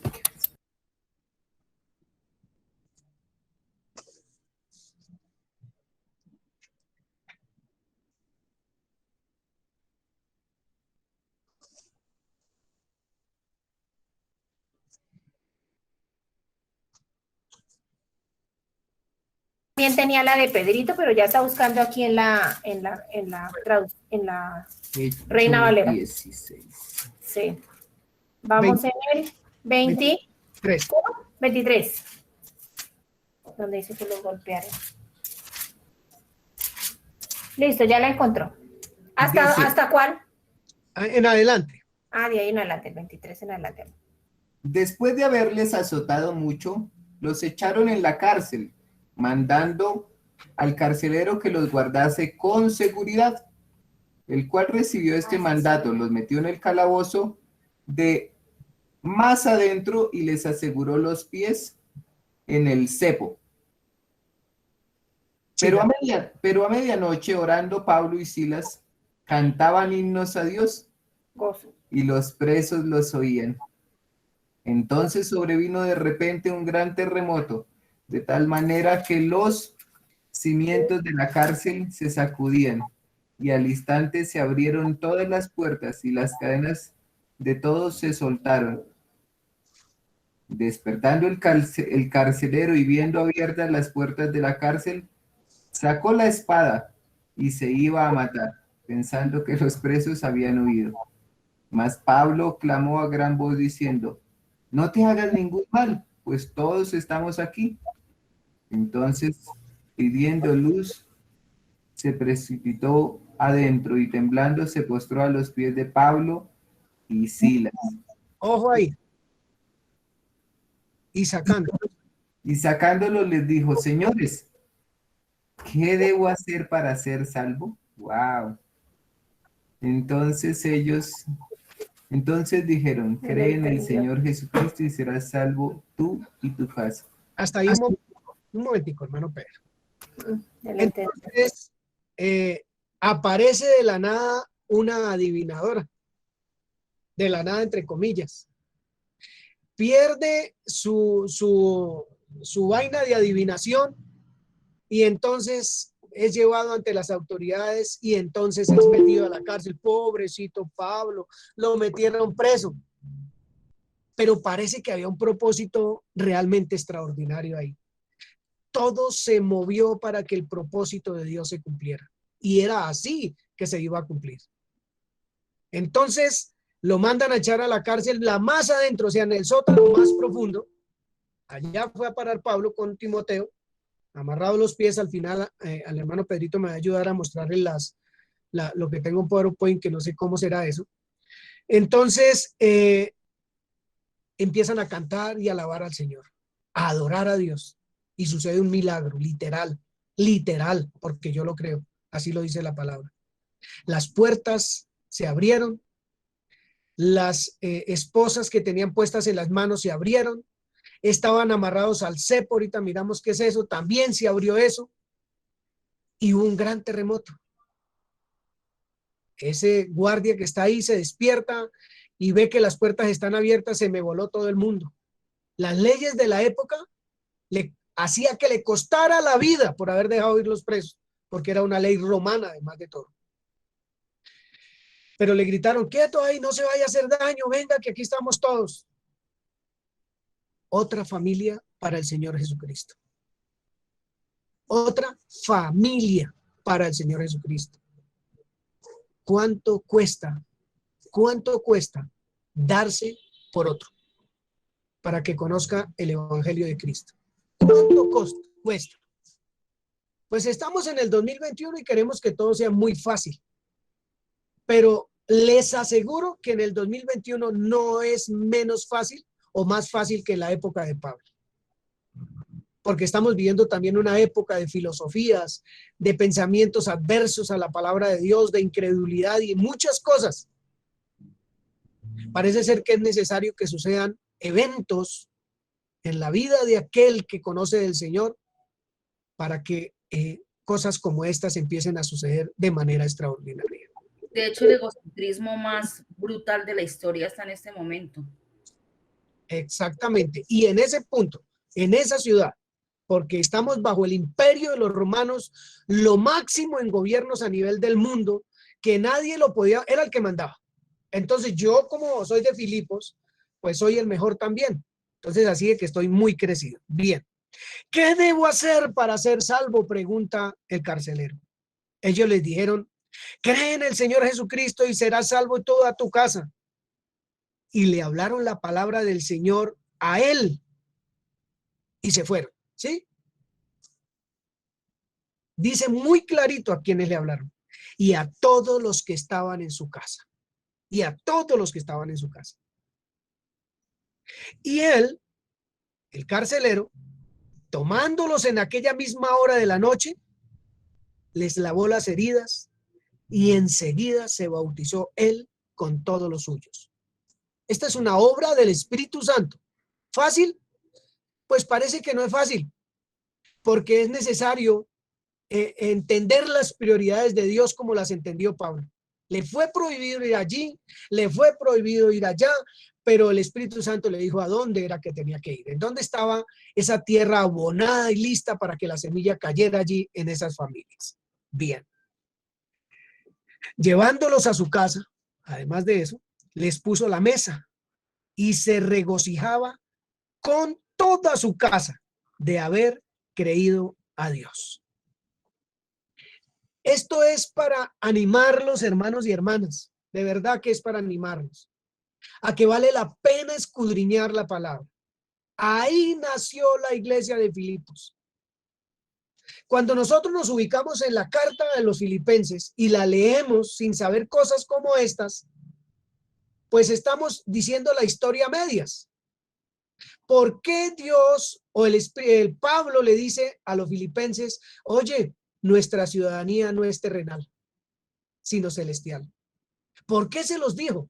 También tenía la de Pedrito, pero ya está buscando aquí en la Reina Valera. 16. Sí. Vamos en el 23. 23. Donde dice que los golpearon. Listo, ya la encontró. ¿Hasta, Dice, ¿hasta cuál? En adelante. Ah, de ahí en adelante, el 23 en adelante. después de haberles azotado mucho, los echaron en la cárcel, mandando al carcelero que los guardase con seguridad, el cual recibió este mandato, los metió en el calabozo de más adentro y les aseguró los pies en el cepo. Pero a medianoche, orando, Pablo y Silas cantaban himnos a Dios Gozo. y los presos los oían. Entonces sobrevino de repente un gran terremoto, de tal manera que los cimientos de la cárcel se sacudían, y al instante se abrieron todas las puertas y las cadenas de todos se soltaron. Despertando el carcelero y viendo abiertas las puertas de la cárcel, sacó la espada y se iba a matar, pensando que los presos habían huido. Mas Pablo clamó a gran voz diciendo: no te hagas ningún mal, pues todos estamos aquí. Entonces, pidiendo luz, se precipitó adentro y temblando se postró a los pies de Pablo y Silas. Ojo ahí. Y sacando. Y sacándolos les dijo: señores, ¿qué debo hacer para ser salvo? Wow. Entonces dijeron: cree en el Señor Jesucristo y serás salvo tú y tu casa. Hasta ahí un momentico, hermano Pedro. Delante. Entonces, aparece de la nada una adivinadora, de la nada entre comillas. Pierde su vaina de adivinación y entonces es llevado ante las autoridades y entonces es metido a la cárcel. Pobrecito Pablo, lo metieron preso. Pero parece que había un propósito realmente extraordinario ahí. Todo se movió para que el propósito de Dios se cumpliera. Y era así que se iba a cumplir. Entonces lo mandan a echar a la cárcel, la más adentro, o sea, en el sótano más profundo. Allá fue a parar Pablo con Timoteo, amarrado los pies. Al final, al hermano Pedrito me va a ayudar a mostrarle lo que tengo en PowerPoint, que no sé cómo será eso. Entonces, empiezan a cantar y a alabar al Señor, a adorar a Dios. Y sucede un milagro, literal, porque yo lo creo. Así lo dice la palabra. Las puertas se abrieron, las esposas que tenían puestas en las manos se abrieron, estaban amarrados al cepo, ahorita miramos qué es eso, también se abrió eso, y hubo un gran terremoto. Ese guardia que está ahí se despierta y ve que las puertas están abiertas, se me voló todo el mundo. Las leyes de la época le hacía que le costara la vida por haber dejado ir los presos, porque era una ley romana además de todo. Pero le gritaron: quieto ahí, no se vaya a hacer daño, venga que aquí estamos todos. Otra familia para el Señor Jesucristo. Otra familia para el Señor Jesucristo. ¿Cuánto cuesta darse por otro para que conozca el Evangelio de Cristo? ¿Cuánto cuesta? Pues estamos en el 2021 y queremos que todo sea muy fácil. Pero les aseguro que en el 2021 no es menos fácil o más fácil que en la época de Pablo. Porque estamos viviendo también una época de filosofías, de pensamientos adversos a la palabra de Dios, de incredulidad y muchas cosas. Parece ser que es necesario que sucedan eventos en la vida de aquel que conoce del Señor para que cosas como estas empiecen a suceder de manera extraordinaria. De hecho, el egocentrismo más brutal de la historia está en este momento. Exactamente. Y en ese punto, en esa ciudad, porque estamos bajo el imperio de los romanos, lo máximo en gobiernos a nivel del mundo, que nadie lo podía, era el que mandaba. Entonces yo, como soy de Filipos, pues soy el mejor también. Entonces así es que estoy muy crecido. Bien. ¿Qué debo hacer para ser salvo?, pregunta el carcelero. Ellos les dijeron: cree en el Señor Jesucristo y serás salvo toda tu casa. Y le hablaron la palabra del Señor a él y se fueron, ¿sí? Dice muy clarito a quienes le hablaron. y a todos los que estaban en su casa. Y a todos los que estaban en su casa. Y él, el carcelero, tomándolos en aquella misma hora de la noche, les lavó las heridas y enseguida se bautizó él con todos los suyos. Esta es una obra del Espíritu Santo. ¿Fácil? Pues parece que no es fácil, porque es necesario entender las prioridades de Dios como las entendió Pablo. Le fue prohibido ir allí, le fue prohibido ir allá, pero el Espíritu Santo le dijo a dónde era que tenía que ir, en dónde estaba esa tierra abonada y lista para que la semilla cayera allí en esas familias. Bien. Llevándolos a su casa, además de eso, les puso la mesa y se regocijaba con toda su casa de haber creído a Dios. Esto es para animarlos, hermanos y hermanas. De verdad que es para animarlos a que vale la pena escudriñar la palabra. Ahí nació la iglesia de Filipos. Cuando nosotros nos ubicamos en la carta de los filipenses y la leemos sin saber cosas como estas, pues estamos diciendo la historia a medias. ¿Por qué Dios o el Pablo le dice a los filipenses, oye, nuestra ciudadanía no es terrenal, sino celestial? ¿Por qué se los dijo?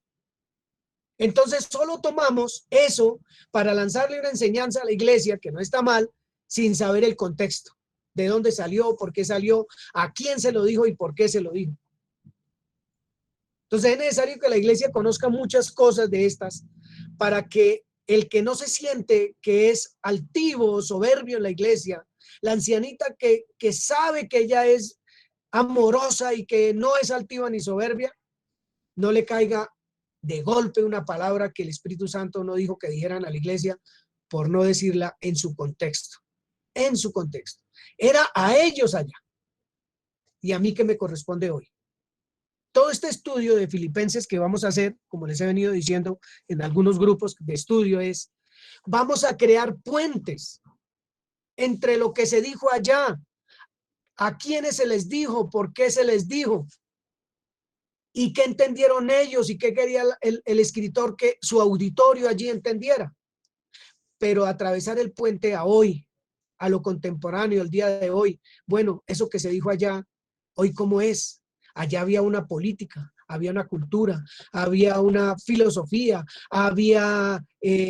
Entonces solo tomamos eso para lanzarle una enseñanza a la iglesia, que no está mal, sin saber el contexto, de dónde salió, por qué salió, a quién se lo dijo y por qué se lo dijo. Entonces es necesario que la iglesia conozca muchas cosas de estas para que el que no se siente que es altivo o soberbio en la iglesia, la ancianita que sabe que ella es amorosa y que no es altiva ni soberbia, no le caiga de golpe una palabra que el Espíritu Santo no dijo que dijeran a la iglesia por no decirla en su contexto. En su contexto. Era a ellos allá y a mí que me corresponde hoy. Todo este estudio de Filipenses que vamos a hacer, como les he venido diciendo en algunos grupos de estudio, es vamos a crear puentes entre lo que se dijo allá, a quiénes se les dijo, por qué se les dijo, y qué entendieron ellos y qué quería el escritor que su auditorio allí entendiera. Pero atravesar el puente a hoy, a lo contemporáneo, el día de hoy, bueno, eso que se dijo allá, hoy cómo es. Allá había una política, había una cultura, había una filosofía, había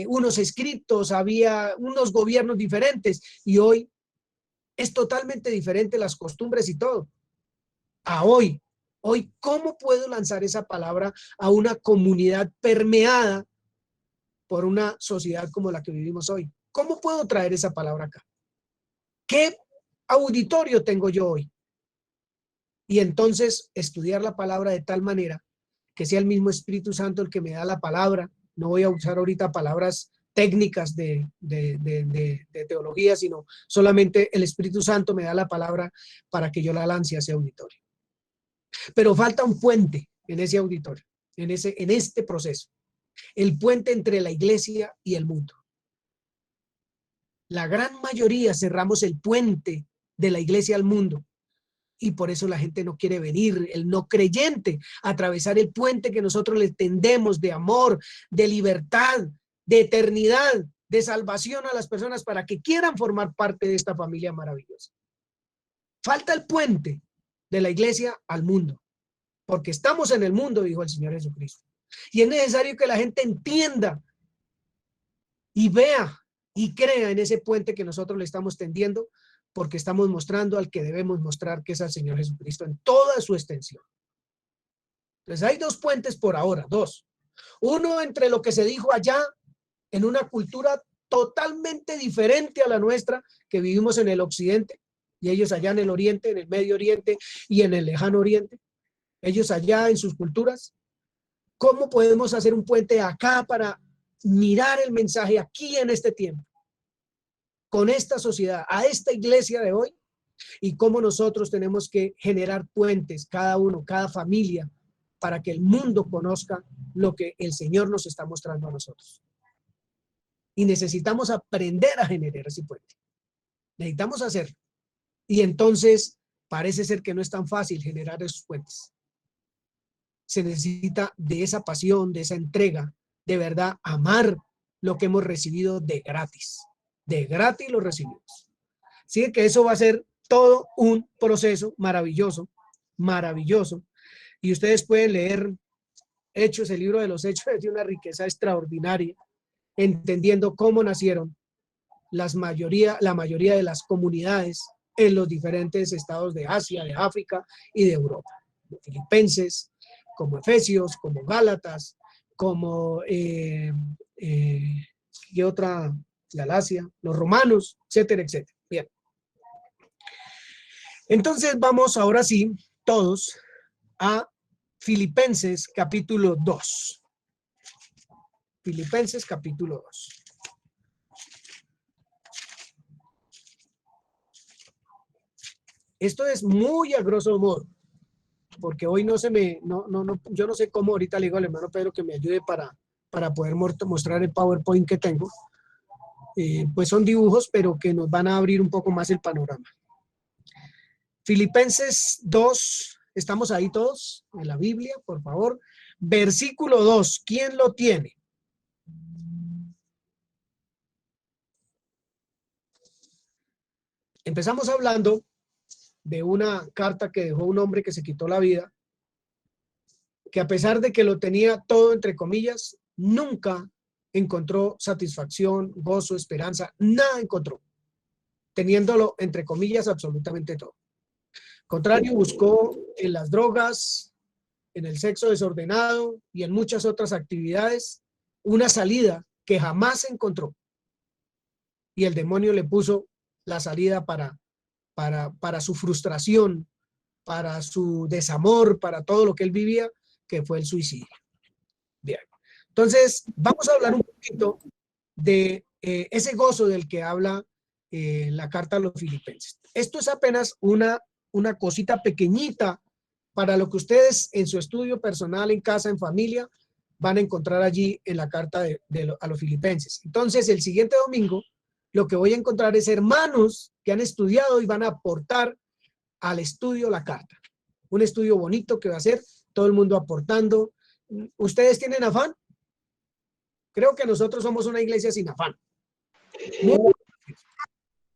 unos escritos, había unos gobiernos diferentes y hoy es totalmente diferente las costumbres y todo. A hoy, ¿cómo puedo lanzar esa palabra a una comunidad permeada por una sociedad como la que vivimos hoy? ¿Cómo puedo traer esa palabra acá? ¿Qué auditorio tengo yo hoy? Y entonces estudiar la palabra de tal manera que sea el mismo Espíritu Santo el que me da la palabra. No voy a usar ahorita palabras técnicas de teología, sino solamente el Espíritu Santo me da la palabra para que yo la lance a ese auditorio. Pero falta un puente en ese auditorio, en este proceso. El puente entre la iglesia y el mundo. La gran mayoría cerramos el puente de la iglesia al mundo. Y por eso la gente no quiere venir, el no creyente, atravesar el puente que nosotros le tendemos de amor, de libertad, de eternidad, de salvación a las personas para que quieran formar parte de esta familia maravillosa. Falta el puente de la iglesia al mundo, porque estamos en el mundo, dijo el Señor Jesucristo. Y es necesario que la gente entienda y vea y crea en ese puente que nosotros le estamos tendiendo, porque estamos mostrando al que debemos mostrar, que es al Señor Jesucristo en toda su extensión. Entonces hay dos puentes por ahora, dos. Uno entre lo que se dijo allá en una cultura totalmente diferente a la nuestra, que vivimos en el occidente, y ellos allá en el oriente, en el Medio Oriente y en el lejano oriente, ellos allá en sus culturas. ¿Cómo podemos hacer un puente acá para mirar el mensaje aquí en este tiempo? Con esta sociedad, a esta iglesia de hoy, y cómo nosotros tenemos que generar puentes, cada uno, cada familia, para que el mundo conozca lo que el Señor nos está mostrando a nosotros. Y necesitamos aprender a generar ese puente. Necesitamos hacerlo. Y entonces, parece ser que no es tan fácil generar esos puentes. Se necesita de esa pasión, de esa entrega, de verdad amar lo que hemos recibido de gratis. De gratis lo recibimos. Así que eso va a ser todo un proceso maravilloso, maravilloso. Y ustedes pueden leer Hechos, el libro de los Hechos es de una riqueza extraordinaria, entendiendo cómo nacieron la mayoría de las comunidades en los diferentes estados de Asia, de África y de Europa. Como Filipenses, como Efesios, como Gálatas, como ¿qué otra? Galacia, los romanos, etcétera, etcétera. Bien. Entonces vamos ahora sí, todos, a Filipenses capítulo 2. Filipenses capítulo 2. Esto es muy a grosso modo, porque hoy yo no sé cómo, ahorita le digo al hermano Pedro que me ayude para poder mostrar el PowerPoint que tengo. Pues son dibujos, pero que nos van a abrir un poco más el panorama. Filipenses 2, ¿estamos ahí todos? En la Biblia, por favor. Versículo 2, ¿quién lo tiene? Empezamos hablando de una carta que dejó un hombre que se quitó la vida, que a pesar de que lo tenía todo, entre comillas, nunca encontró satisfacción, gozo, esperanza, nada encontró, teniéndolo, entre comillas, absolutamente todo. Al contrario, buscó en las drogas, en el sexo desordenado y en muchas otras actividades una salida que jamás encontró. Y el demonio le puso la salida para su frustración, para su desamor, para todo lo que él vivía, que fue el suicidio. Bien. Entonces, vamos a hablar un poquito de ese gozo del que habla la carta a los filipenses. Esto es apenas una cosita pequeñita para lo que ustedes en su estudio personal, en casa, en familia, van a encontrar allí en la carta a los filipenses. Entonces, el siguiente domingo, lo que voy a encontrar es hermanos que han estudiado y van a aportar al estudio la carta. Un estudio bonito que va a ser todo el mundo aportando. ¿Ustedes tienen afán? Creo que nosotros somos una iglesia sin afán.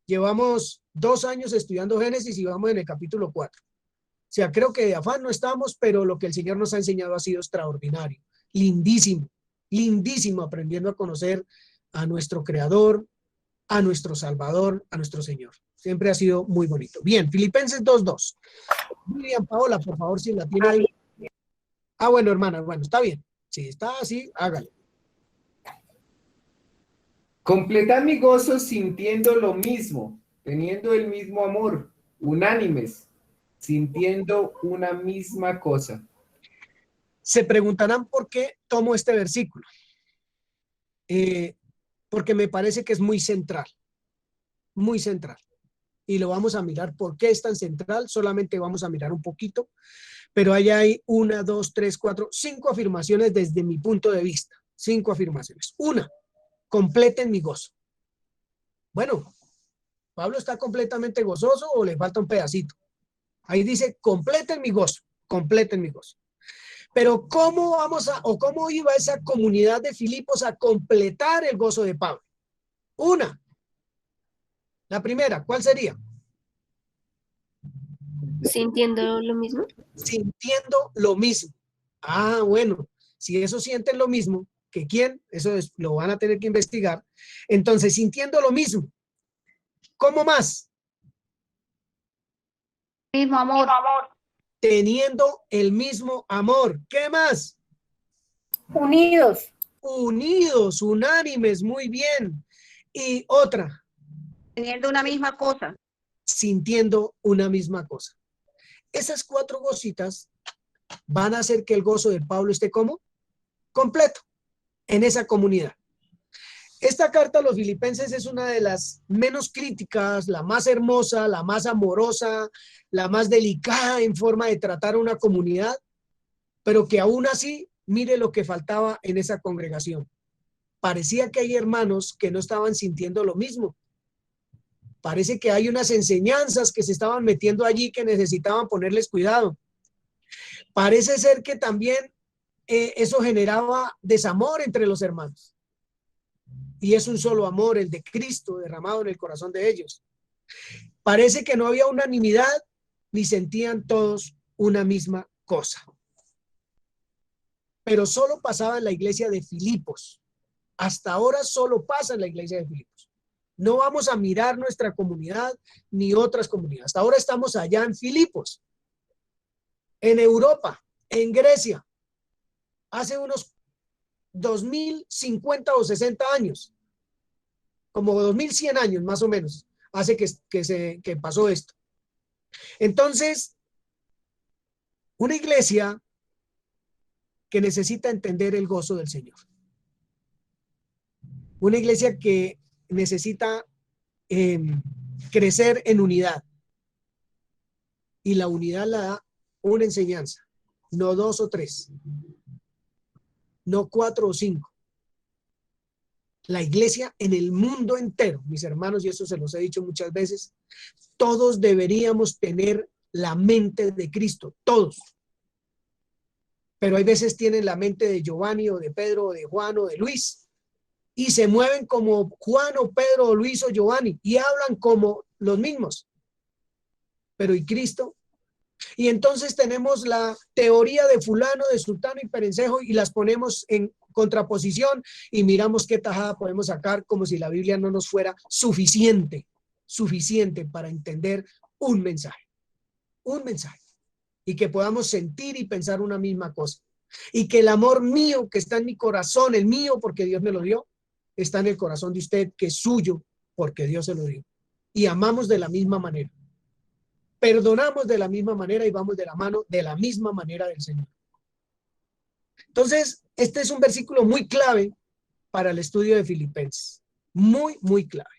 Llevamos 2 años estudiando Génesis y vamos en el capítulo 4. O sea, creo que de afán no estamos, pero lo que el Señor nos ha enseñado ha sido extraordinario. Lindísimo, lindísimo, aprendiendo a conocer a nuestro Creador, a nuestro Salvador, a nuestro Señor. Siempre ha sido muy bonito. Bien, Filipenses 2:2. Miriam, Paola, por favor, si la tiene ahí. Ah, bueno, hermana, bueno, está bien. Si está así, hágalo. Completad mi gozo sintiendo lo mismo, teniendo el mismo amor, unánimes, sintiendo una misma cosa. Se preguntarán por qué tomo este versículo. Porque me parece que es muy central. Muy central. Y lo vamos a mirar. ¿Por qué es tan central? Solamente vamos a mirar un poquito. Pero ahí hay 1, 2, 3, 4, 5 afirmaciones desde mi punto de vista. 5 afirmaciones. 1. Completen mi gozo. Bueno, ¿Pablo está completamente gozoso o le falta un pedacito? Ahí dice, completen mi gozo, completen mi gozo. Pero ¿cómo cómo iba esa comunidad de Filipos a completar el gozo de Pablo? La primera, ¿cuál sería? ¿Sintiendo lo mismo? Sintiendo lo mismo. Ah, bueno, si eso sienten lo mismo, ¿que quién? Eso lo van a tener que investigar. Entonces, sintiendo lo mismo. ¿Cómo más? Mismo amor. Teniendo el mismo amor. ¿Qué más? Unidos. Unidos, unánimes, muy bien. Y otra. Teniendo una misma cosa. Sintiendo una misma cosa. Esas 4 cositas van a hacer que el gozo de Pablo esté como completo en esa comunidad. Esta carta a los filipenses es una de las menos críticas, la más hermosa, la más amorosa, la más delicada en forma de tratar a una comunidad, pero que aún así, mire lo que faltaba en esa congregación. Parecía que hay hermanos que no estaban sintiendo lo mismo. Parece que hay unas enseñanzas que se estaban metiendo allí que necesitaban ponerles cuidado. Parece ser que también eso generaba desamor entre los hermanos. Y es un solo amor, el de Cristo, derramado en el corazón de ellos. Parece que no había unanimidad ni sentían todos una misma cosa. Pero solo pasaba en la iglesia de Filipos. Hasta ahora solo pasa en la iglesia de Filipos. No vamos a mirar nuestra comunidad ni otras comunidades. Hasta ahora estamos allá en Filipos, en Europa, en Grecia, hace unos 2050 o 60 años, como 2100 años más o menos, hace que pasó esto. Entonces, una iglesia que necesita entender el gozo del Señor. Una iglesia que necesita crecer en unidad. Y la unidad la da una enseñanza, no 2 o 3, no 4 o 5. La iglesia en el mundo entero, mis hermanos, y eso se los he dicho muchas veces, todos deberíamos tener la mente de Cristo, todos. Pero hay veces tienen la mente de Giovanni o de Pedro o de Juan o de Luis y se mueven como Juan o Pedro o Luis o Giovanni y hablan como los mismos. Pero ¿y Cristo? Y entonces tenemos la teoría de fulano, de sultano y perencejo y las ponemos en contraposición y miramos qué tajada podemos sacar, como si la Biblia no nos fuera suficiente para entender un mensaje, y que podamos sentir y pensar una misma cosa, y que el amor mío que está en mi corazón, el mío porque Dios me lo dio, está en el corazón de usted, que es suyo porque Dios se lo dio, y amamos de la misma manera, perdonamos de la misma manera y vamos de la mano de la misma manera del Señor. Entonces, este es un versículo muy clave para el estudio de Filipenses, muy clave.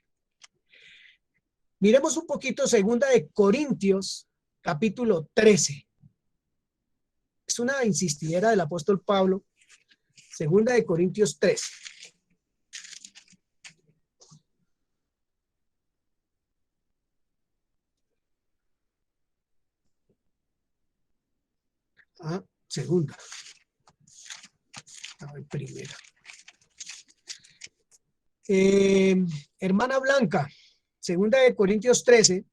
Miremos un poquito 2 de Corintios, capítulo 13. Es una insistidera del apóstol Pablo, 2 de Corintios 13. Segunda. Primera. Hermana Blanca, 2 de Corintios 13.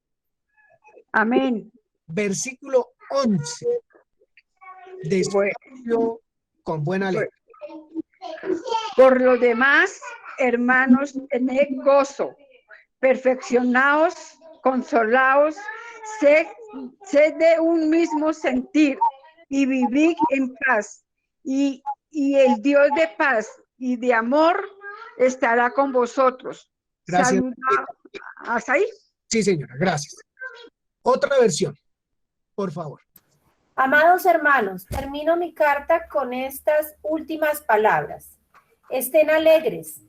Amén. Versículo 11. Despacio con buena letra. Por lo demás, hermanos, tened gozo, perfeccionaos, consolaos, sed de un mismo sentir y vivid en paz. Y el Dios de paz y de amor estará con vosotros. Gracias. ¿Hasta ahí? Sí, señora, gracias. Otra versión, por favor. Amados hermanos, termino mi carta con estas últimas palabras. Estén alegres,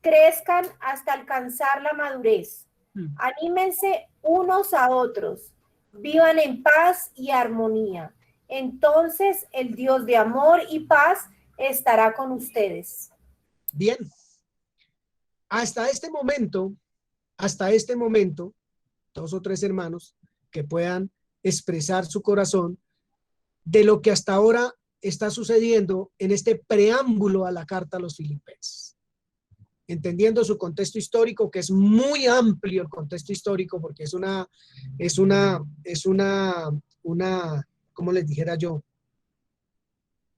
crezcan hasta alcanzar la madurez. Anímense unos a otros, vivan en paz y armonía. Entonces el Dios de amor y paz estará con ustedes. Bien. Hasta este momento, 2 o 3 hermanos que puedan expresar su corazón de lo que hasta ahora está sucediendo en este preámbulo a la carta a los Filipenses. Entendiendo su contexto histórico, que es muy amplio el contexto histórico, porque es una, ¿cómo les dijera yo?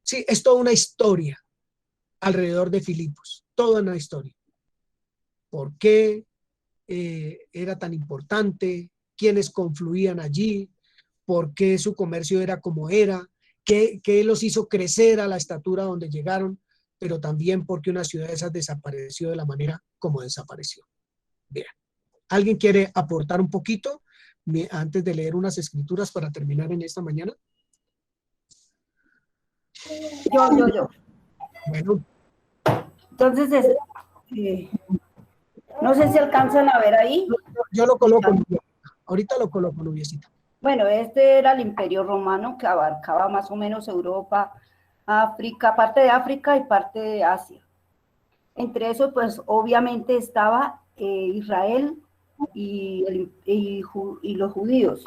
Sí, es toda una historia alrededor de Filipos, toda una historia. ¿Por qué era tan importante? ¿Quiénes confluían allí? ¿Por qué su comercio era como era? ¿Qué los hizo crecer a la estatura donde llegaron? Pero también porque una ciudad de esas desapareció de la manera como desapareció. Bien, ¿alguien quiere aportar un poquito antes de leer unas escrituras para terminar en esta mañana? Yo. Bueno. Entonces, no sé si alcanzan a ver ahí. Yo lo coloco, ahorita lo coloco, Nubiecita. Bueno, este era el Imperio Romano que abarcaba más o menos Europa, África, parte de África y parte de Asia. Entre eso, pues obviamente estaba Israel y los judíos.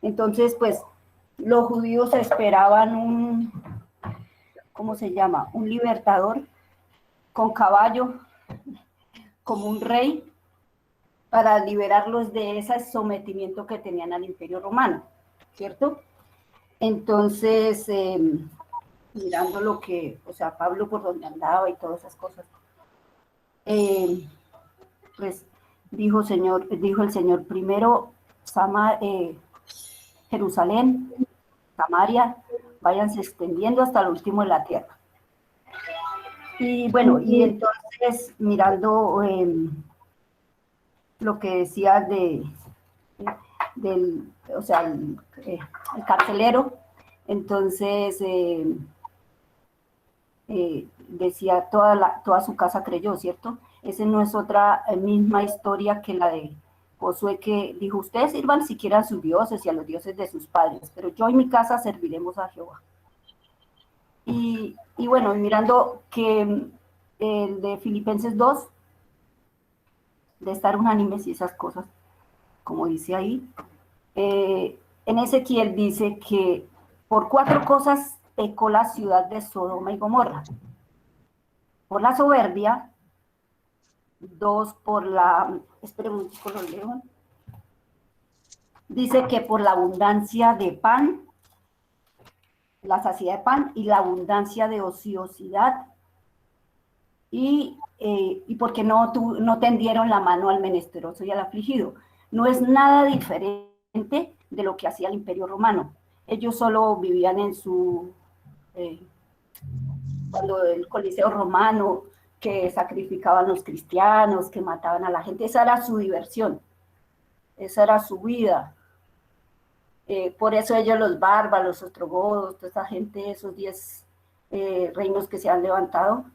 Entonces, pues, los judíos esperaban un, ¿cómo se llama? Un libertador con caballo, como un rey, para liberarlos de ese sometimiento que tenían al Imperio Romano, ¿cierto? Entonces, mirando lo que, o sea, Pablo por donde andaba y todas esas cosas, pues dijo el Señor, primero Jerusalén, Samaria, váyanse extendiendo hasta el último de la tierra. Y bueno, y entonces mirando lo que decía o sea, el carcelero, entonces decía, toda su casa creyó, ¿cierto? Esa no es otra misma historia que la de Josué, que dijo, ustedes sirvan siquiera a sus dioses y a los dioses de sus padres, pero yo y mi casa serviremos a Jehová. Y bueno, mirando que el de Filipenses 2, de estar unánimes y esas cosas, como dice ahí, en Ezequiel dice que por 4 cosas pecó la ciudad de Sodoma y Gomorra. Por la soberbia, 2 por la, esperen un poco, lo leo. Dice que por la abundancia de pan, la saciedad de pan y la abundancia de ociosidad, y porque no tendieron la mano al menesteroso y al afligido. No es nada diferente de lo que hacía el Imperio Romano. Ellos solo vivían en su, cuando el Coliseo Romano, que sacrificaban a los cristianos, que mataban a la gente, esa era su diversión, esa era su vida. Por eso ellos, los bárbaros, los ostrogodos, toda esa gente, esos 10 reinos que se han levantado,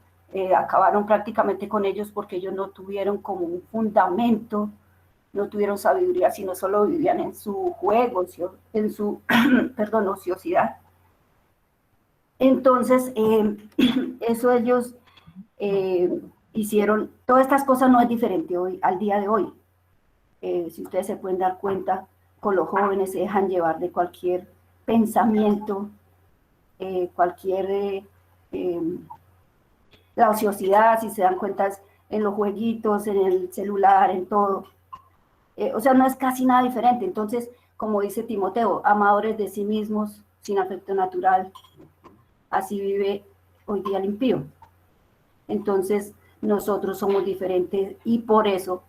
acabaron prácticamente con ellos, porque ellos no tuvieron como un fundamento, no tuvieron sabiduría, sino solo vivían en su juego, en su, perdón, ociosidad. Entonces, eso ellos hicieron. Todas estas cosas no es diferente hoy, al día de hoy. Si ustedes se pueden dar cuenta, con los jóvenes se dejan llevar de cualquier pensamiento, la ociosidad, si se dan cuenta, en los jueguitos, en el celular, en todo. O sea, no es casi nada diferente. Entonces, como dice Timoteo, amadores de sí mismos, sin afecto natural, así vive hoy día el impío. Entonces, nosotros somos diferentes y por eso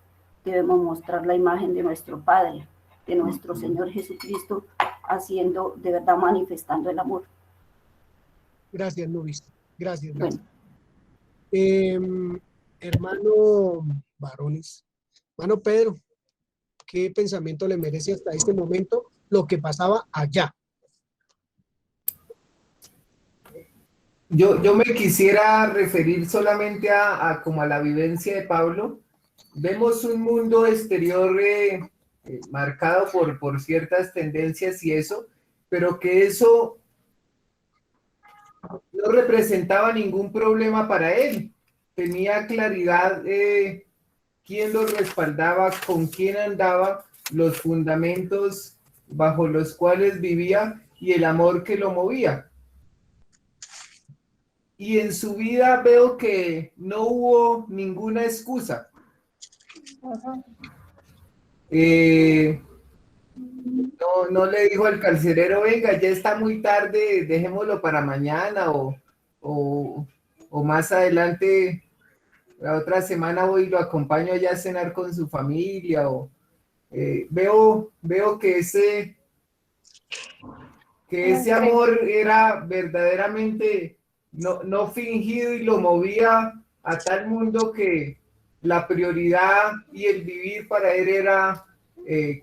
debemos mostrar la imagen de nuestro Padre, de nuestro Señor Jesucristo, haciendo, de verdad, manifestando el amor. Gracias, Nubis. Gracias, gracias. Bueno. Hermano Varones, hermano Pedro, ¿qué pensamiento le merece hasta este momento lo que pasaba allá? Yo me quisiera referir solamente a como a la vivencia de Pablo. Vemos un mundo exterior marcado por ciertas tendencias y eso, pero que eso no representaba ningún problema para él. Tenía claridad quién lo respaldaba, con quién andaba, los fundamentos bajo los cuales vivía y el amor que lo movía. Y en su vida veo que no hubo ninguna excusa. No le dijo al carcelero, venga, ya está muy tarde, dejémoslo para mañana o más adelante, la otra semana voy y lo acompaño allá a cenar con su familia. Veo que ese amor era verdaderamente no fingido y lo movía a tal mundo que la prioridad y el vivir para él era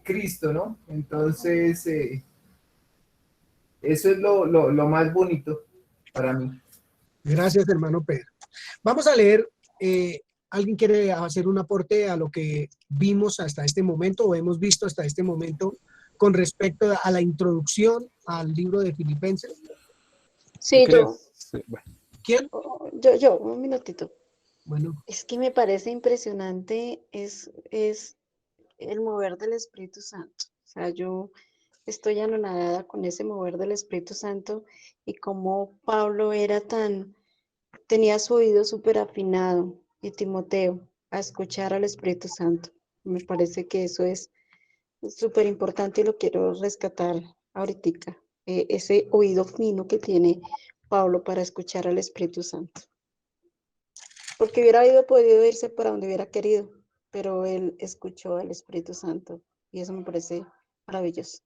Cristo, ¿no? Entonces, eso es lo más bonito para mí. Gracias, hermano Pedro. Vamos a leer, ¿alguien quiere hacer un aporte a lo que vimos hasta este momento o hemos visto hasta este momento con respecto a la introducción al libro de Filipenses? Sí, yo. Sí, bueno. ¿Quién? Yo, un minutito. Bueno. Es que me parece impresionante, es el mover del Espíritu Santo. O sea, yo estoy anonadada con ese mover del Espíritu Santo y como Pablo tenía su oído súper afinado y Timoteo a escuchar al Espíritu Santo. Me parece que eso es súper importante y lo quiero rescatar ahorita. Ese oído fino que tiene Pablo para escuchar al Espíritu Santo. Porque hubiera podido irse para donde hubiera querido, pero él escuchó al Espíritu Santo y eso me parece maravilloso.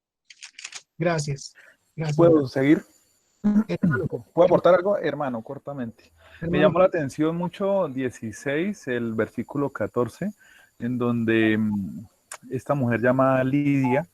Gracias. Gracias. ¿Puedo seguir? Hermano, ¿Puedo aportar algo? Hermano, cortamente. Me hermano, llamó la atención mucho 16, el versículo 14, en donde esta mujer llamada Lidia,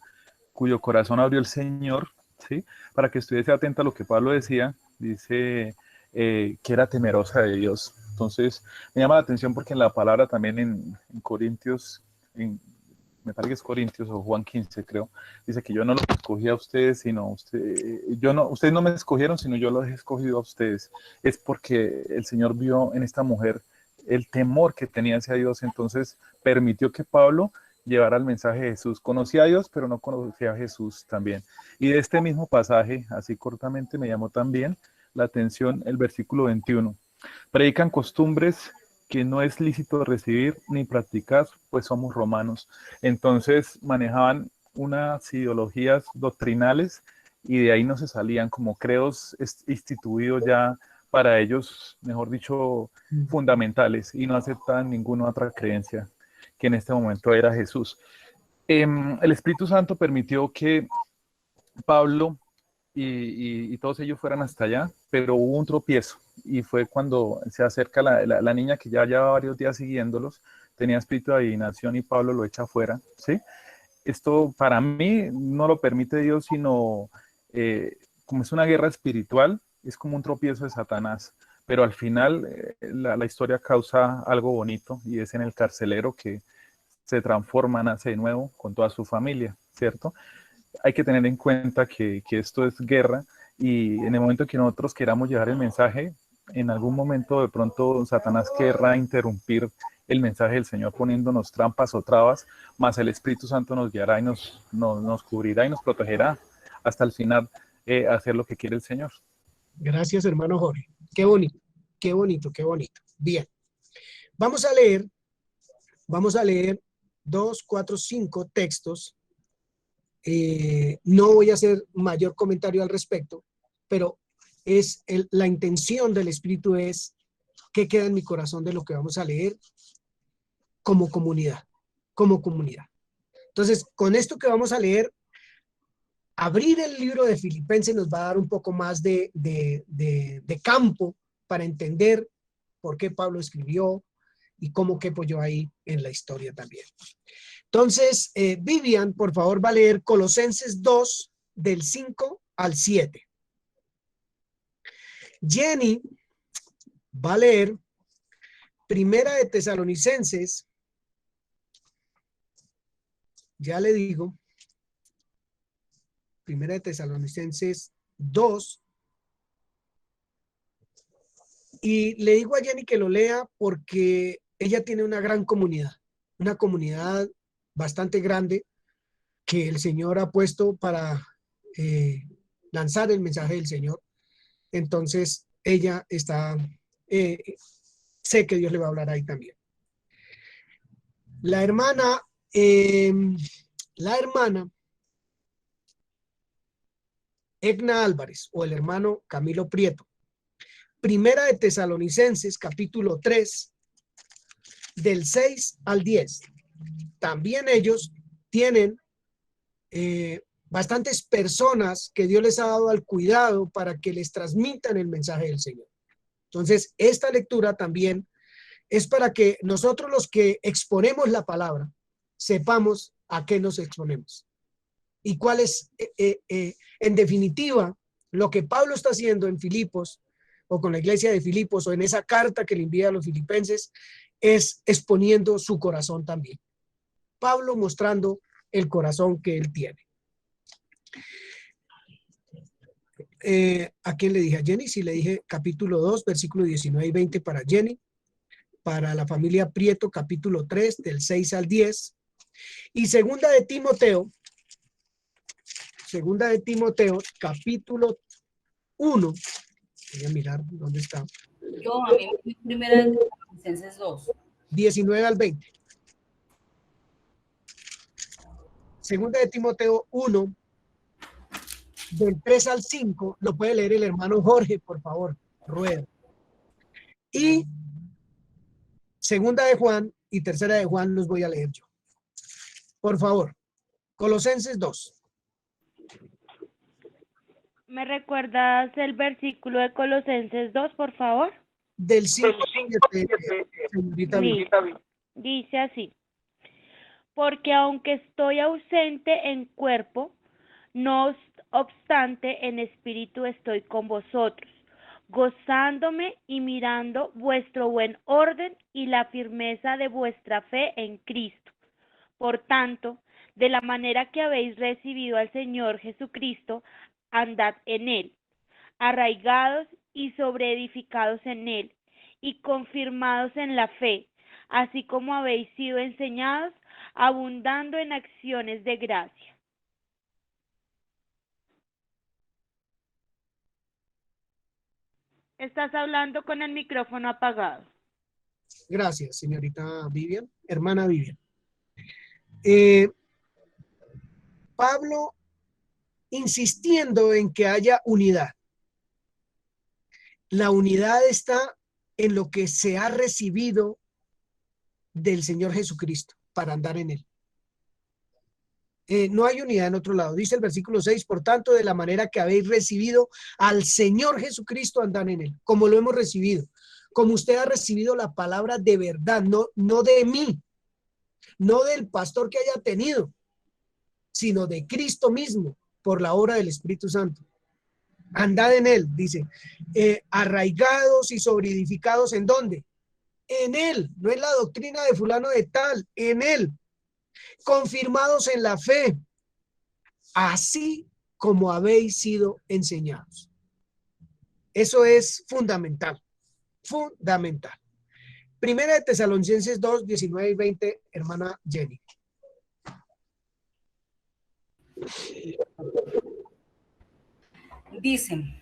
cuyo corazón abrió el Señor, ¿sí? Para que estuviese atenta a lo que Pablo decía, dice que era temerosa de Dios. Entonces, me llama la atención porque en la palabra también en Corintios, me parece que es Corintios o Juan 15, creo, dice que yo no los escogí a ustedes, sino ustedes no me escogieron, sino yo los he escogido a ustedes. Es porque el Señor vio en esta mujer el temor que tenía hacia Dios, entonces permitió que Pablo llevara el mensaje de Jesús. Conocía a Dios, pero no conocía a Jesús también. Y de este mismo pasaje, así cortamente, me llamó también la atención el versículo 21. Predican costumbres que no es lícito recibir ni practicar, pues somos romanos. Entonces manejaban unas ideologías doctrinales y de ahí no se salían como credos instituidos ya para ellos, mejor dicho, fundamentales, y no aceptaban ninguna otra creencia que en este momento era Jesús. El Espíritu Santo permitió que Pablo y todos ellos fueran hasta allá, pero hubo un tropiezo y fue cuando se acerca la niña que ya llevaba varios días siguiéndolos, tenía espíritu de adivinación y Pablo lo echa afuera, ¿sí? Esto para mí no lo permite Dios, sino como es una guerra espiritual, es como un tropiezo de Satanás, pero al final la historia causa algo bonito y es en el carcelero que se transforma, nace de nuevo con toda su familia, ¿cierto? Hay que tener en cuenta que esto es guerra y en el momento que nosotros queramos llevar el mensaje, en algún momento de pronto Satanás querrá interrumpir el mensaje del Señor poniéndonos trampas o trabas, mas el Espíritu Santo nos guiará y nos cubrirá y nos protegerá hasta el final hacer lo que quiere el Señor. gracias, hermano Jorge. Qué bonito, qué bonito, qué bonito. Bien. Vamos a leer 2, 4, 5 textos. No voy a hacer mayor comentario al respecto, pero la intención del Espíritu es que queda en mi corazón de lo que vamos a leer como comunidad, Entonces, con esto que vamos a leer, abrir el libro de Filipenses nos va a dar un poco más de campo para entender por qué Pablo escribió y cómo quepo yo ahí en la historia también. Entonces, Vivian, por favor, va a leer Colosenses 2, del 5 al 7. Jenny va a leer Primera de Tesalonicenses, ya le digo, Primera de Tesalonicenses 2, y le digo a Jenny que lo lea porque ella tiene una gran comunidad, una comunidad bastante grande que el Señor ha puesto para lanzar el mensaje del Señor. Entonces ella está, sé que Dios le va a hablar ahí también. La hermana Egna Álvarez o el hermano Camilo Prieto. Primera de Tesalonicenses, capítulo 3, del 6 al 10. También ellos tienen bastantes personas que Dios les ha dado al cuidado para que les transmitan el mensaje del Señor. Entonces, esta lectura también es para que nosotros los que exponemos la palabra sepamos a qué nos exponemos y cuál es, en definitiva, lo que Pablo está haciendo en Filipos o con la iglesia de Filipos o en esa carta que le envía a los filipenses, es exponiendo su corazón también. Pablo mostrando el corazón que él tiene. ¿A quién le dije? A Jenny. Sí, le dije capítulo 2, versículo 19 y 20 para Jenny. Para la familia Prieto, capítulo 3, del 6 al 10. Y segunda de Timoteo, capítulo 1. Voy a mirar dónde está. A mí me primera de Colosenses 2. 19 al 20. Segunda de Timoteo 1, del 3 al 5, lo puede leer el hermano Jorge, por favor, rueda. Y segunda de Juan y tercera de Juan los voy a leer yo. Por favor, Colosenses 2. ¿Me recuerdas el versículo de Colosenses 2, por favor? Del 5 al 7, señorita. Dice así: porque aunque estoy ausente en cuerpo, no obstante en espíritu estoy con vosotros, gozándome y mirando vuestro buen orden y la firmeza de vuestra fe en Cristo. Por tanto, de la manera que habéis recibido al Señor Jesucristo, andad en él, arraigados y sobreedificados en él, y confirmados en la fe, así como habéis sido enseñados, abundando en acciones de gracia. Estás hablando con el micrófono apagado. Gracias, señorita Vivian, hermana Vivian. Pablo insistiendo en que haya unidad. La unidad está en lo que se ha recibido del Señor Jesucristo para andar en él. No hay unidad en otro lado. Dice el versículo 6, por tanto, de la manera que habéis recibido al Señor Jesucristo, andad en él, como lo hemos recibido, como usted ha recibido la palabra de verdad, no de mí, no del pastor que haya tenido, sino de Cristo mismo, por la obra del Espíritu Santo. Andad en él, dice, arraigados y sobreedificados, ¿en dónde? En él, no en la doctrina de fulano de tal, en él, confirmados en la fe, así como habéis sido enseñados. Eso es fundamental, fundamental. Primera de Tesalonicenses 2, 19 y 20, hermana Jenny. Dicen,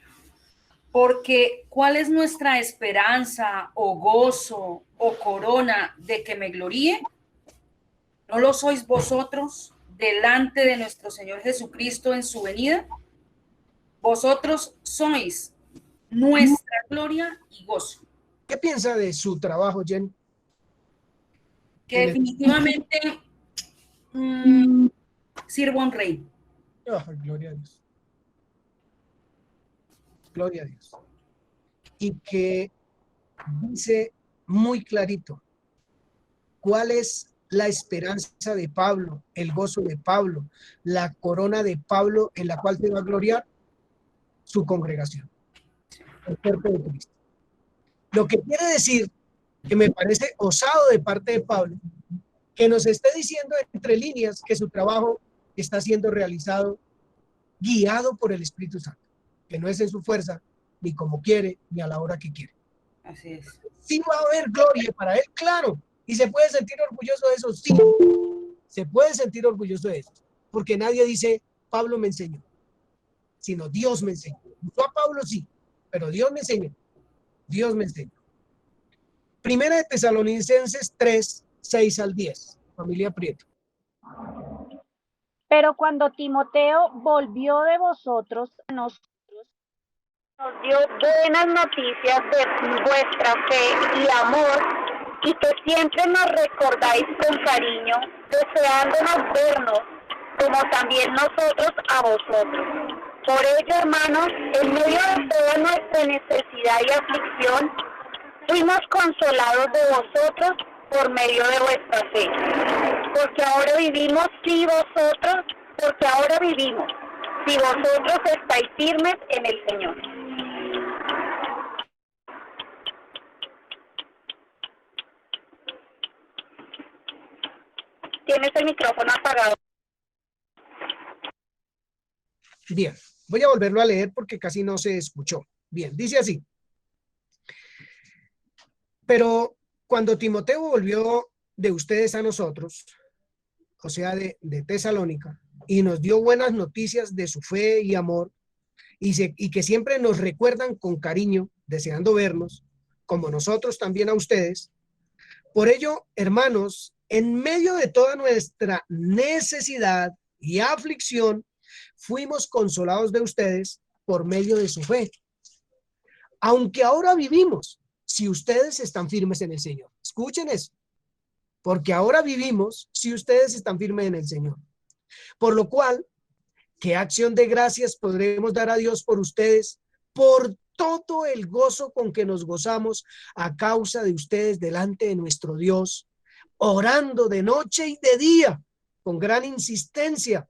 porque ¿cuál es nuestra esperanza o gozo o corona de que me gloríe? ¿No lo sois vosotros delante de nuestro Señor Jesucristo en su venida? Vosotros sois nuestra gloria y gozo. ¿Qué piensa de su trabajo, Jen? Que definitivamente sirvo a un rey. Oh, gloria a Dios. Gloria a Dios. Y que dice muy clarito cuál es la esperanza de Pablo, el gozo de Pablo, la corona de Pablo en la cual se va a gloriar su congregación, el cuerpo de Cristo. Lo que quiere decir, que me parece osado de parte de Pablo, que nos esté diciendo entre líneas que su trabajo está siendo realizado guiado por el Espíritu Santo, que no es en su fuerza, ni como quiere, ni a la hora que quiere. Así es. Sí va a haber gloria para él, claro, y se puede sentir orgulloso de eso, sí, se puede sentir orgulloso de eso, porque nadie dice, Pablo me enseñó, sino Dios me enseñó. Yo a Pablo sí, pero Dios me enseñó, Dios me enseñó. Primera de Tesalonicenses 3, 6 al 10, familia Prieto. Pero cuando Timoteo volvió de vosotros, nos dio buenas noticias de vuestra fe y amor, y que siempre nos recordáis con cariño, deseándonos vernos, como también nosotros a vosotros. Por ello, hermanos, en medio de toda nuestra necesidad y aflicción, fuimos consolados de vosotros por medio de vuestra fe. Porque ahora vivimos si vosotros, si vosotros estáis firmes en el Señor. Tienes el micrófono apagado. Bien, voy a volverlo a leer porque casi no se escuchó. Bien, dice así. Pero cuando Timoteo volvió de ustedes a nosotros, o sea, de Tesalónica, y nos dio buenas noticias de su fe y amor, y que siempre nos recuerdan con cariño, deseando vernos, como nosotros también a ustedes. Por ello, hermanos, en medio de toda nuestra necesidad y aflicción, fuimos consolados de ustedes por medio de su fe. Aunque ahora vivimos, si ustedes están firmes en el Señor. Escuchen eso. Porque ahora vivimos si ustedes están firmes en el Señor. Por lo cual, ¿qué acción de gracias podremos dar a Dios por ustedes? Por todo el gozo con que nos gozamos a causa de ustedes delante de nuestro Dios, orando de noche y de día, con gran insistencia,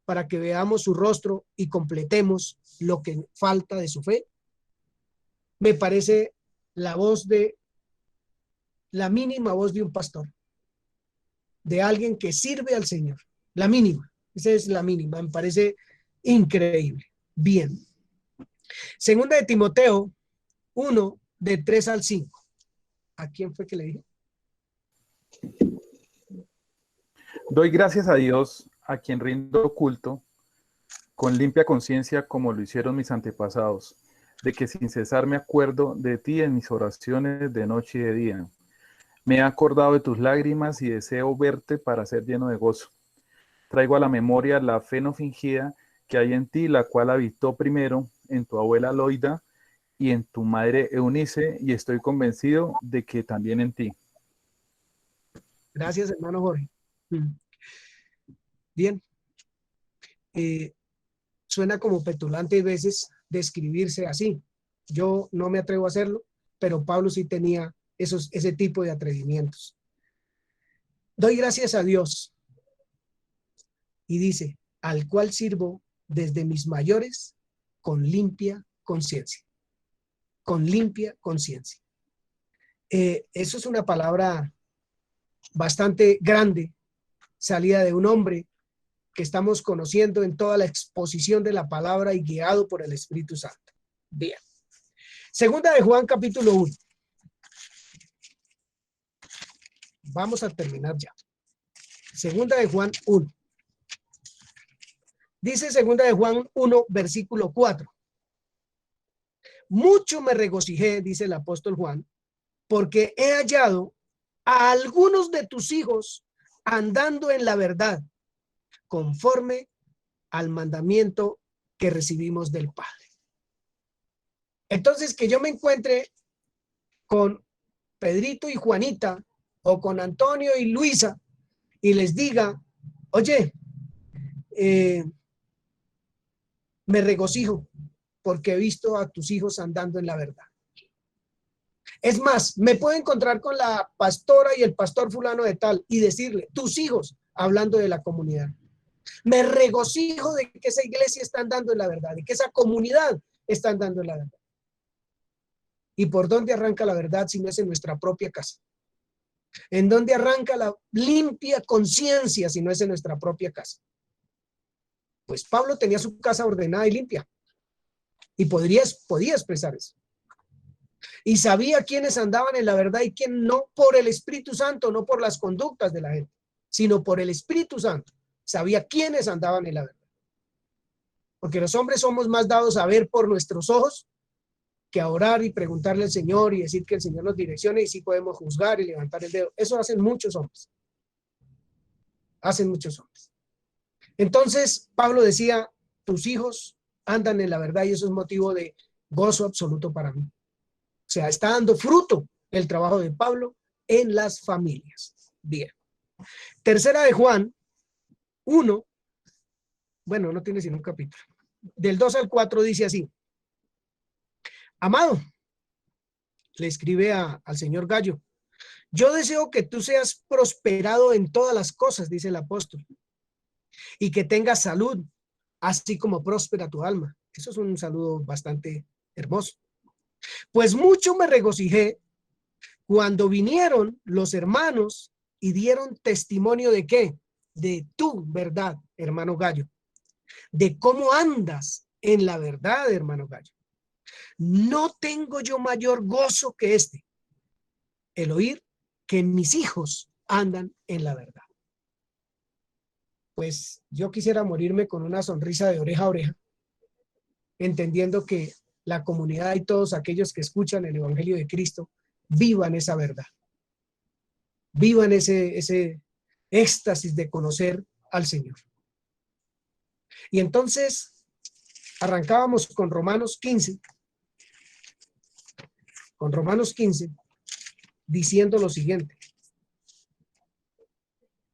para que veamos su rostro y completemos lo que falta de su fe. Me parece la mínima voz de un pastor, de alguien que sirve al Señor. La mínima, esa es la mínima, me parece increíble. Bien. Segunda de Timoteo 1, de 3 al 5. ¿A quién fue que le dije? Doy gracias a Dios, a quien rindo culto, con limpia conciencia como lo hicieron mis antepasados, de que sin cesar me acuerdo de ti en mis oraciones de noche y de día. Me he acordado de tus lágrimas y deseo verte para ser lleno de gozo. Traigo a la memoria la fe no fingida que hay en ti, la cual habitó primero en tu abuela Loida y en tu madre Eunice, y estoy convencido de que también en ti. Gracias, hermano Jorge. Bien. Suena como petulante a veces describirse así. Yo no me atrevo a hacerlo, pero Pablo sí tenía ese tipo de atrevimientos. Doy gracias a Dios. Y dice, al cual sirvo desde mis mayores con limpia conciencia. Con limpia conciencia. Eso es una palabra bastante grande, salida de un hombre que estamos conociendo en toda la exposición de la palabra y guiado por el Espíritu Santo. Bien. Segunda de Juan, capítulo 1. Vamos a terminar ya. Segunda de Juan 1. Dice segunda de Juan 1, versículo 4. Mucho me regocijé, dice el apóstol Juan, porque he hallado a algunos de tus hijos andando en la verdad, conforme al mandamiento que recibimos del Padre. Entonces, que yo me encuentre con Pedrito y Juanita, o con Antonio y Luisa, y les diga, oye, me regocijo porque he visto a tus hijos andando en la verdad. Es más, me puedo encontrar con la pastora y el pastor fulano de tal y decirle, tus hijos, hablando de la comunidad. Me regocijo de que esa iglesia está andando en la verdad, de que esa comunidad está andando en la verdad. ¿Y por dónde arranca la verdad si no es en nuestra propia casa? ¿En dónde arranca la limpia conciencia si no es en nuestra propia casa? Pues Pablo tenía su casa ordenada y limpia y podía expresar eso. Y sabía quiénes andaban en la verdad y quién no, por el Espíritu Santo, no por las conductas de la gente, sino por el Espíritu Santo. Sabía quiénes andaban en la verdad. Porque los hombres somos más dados a ver por nuestros ojos que a orar y preguntarle al Señor y decir que el Señor nos direccione y sí podemos juzgar y levantar el dedo. Eso hacen muchos hombres. Hacen muchos hombres. Entonces, Pablo decía, tus hijos andan en la verdad y eso es motivo de gozo absoluto para mí. O sea, está dando fruto el trabajo de Pablo en las familias. Bien. Tercera de Juan 1, bueno, no tiene sino un capítulo. Del 2 al 4 dice así. Amado, le escribe al señor Gallo, yo deseo que tú seas prosperado en todas las cosas, dice el apóstol, y que tengas salud, así como próspera tu alma. Eso es un saludo bastante hermoso. Pues mucho me regocijé cuando vinieron los hermanos y dieron testimonio de qué, de tu verdad, hermano Gallo, de cómo andas en la verdad, hermano Gallo. No tengo yo mayor gozo que este, el oír que mis hijos andan en la verdad. pues yo quisiera morirme con una sonrisa de oreja a oreja, entendiendo que la comunidad y todos aquellos que escuchan el Evangelio de Cristo vivan esa verdad, vivan ese éxtasis de conocer al Señor. Y entonces arrancábamos con Romanos 15, diciendo lo siguiente: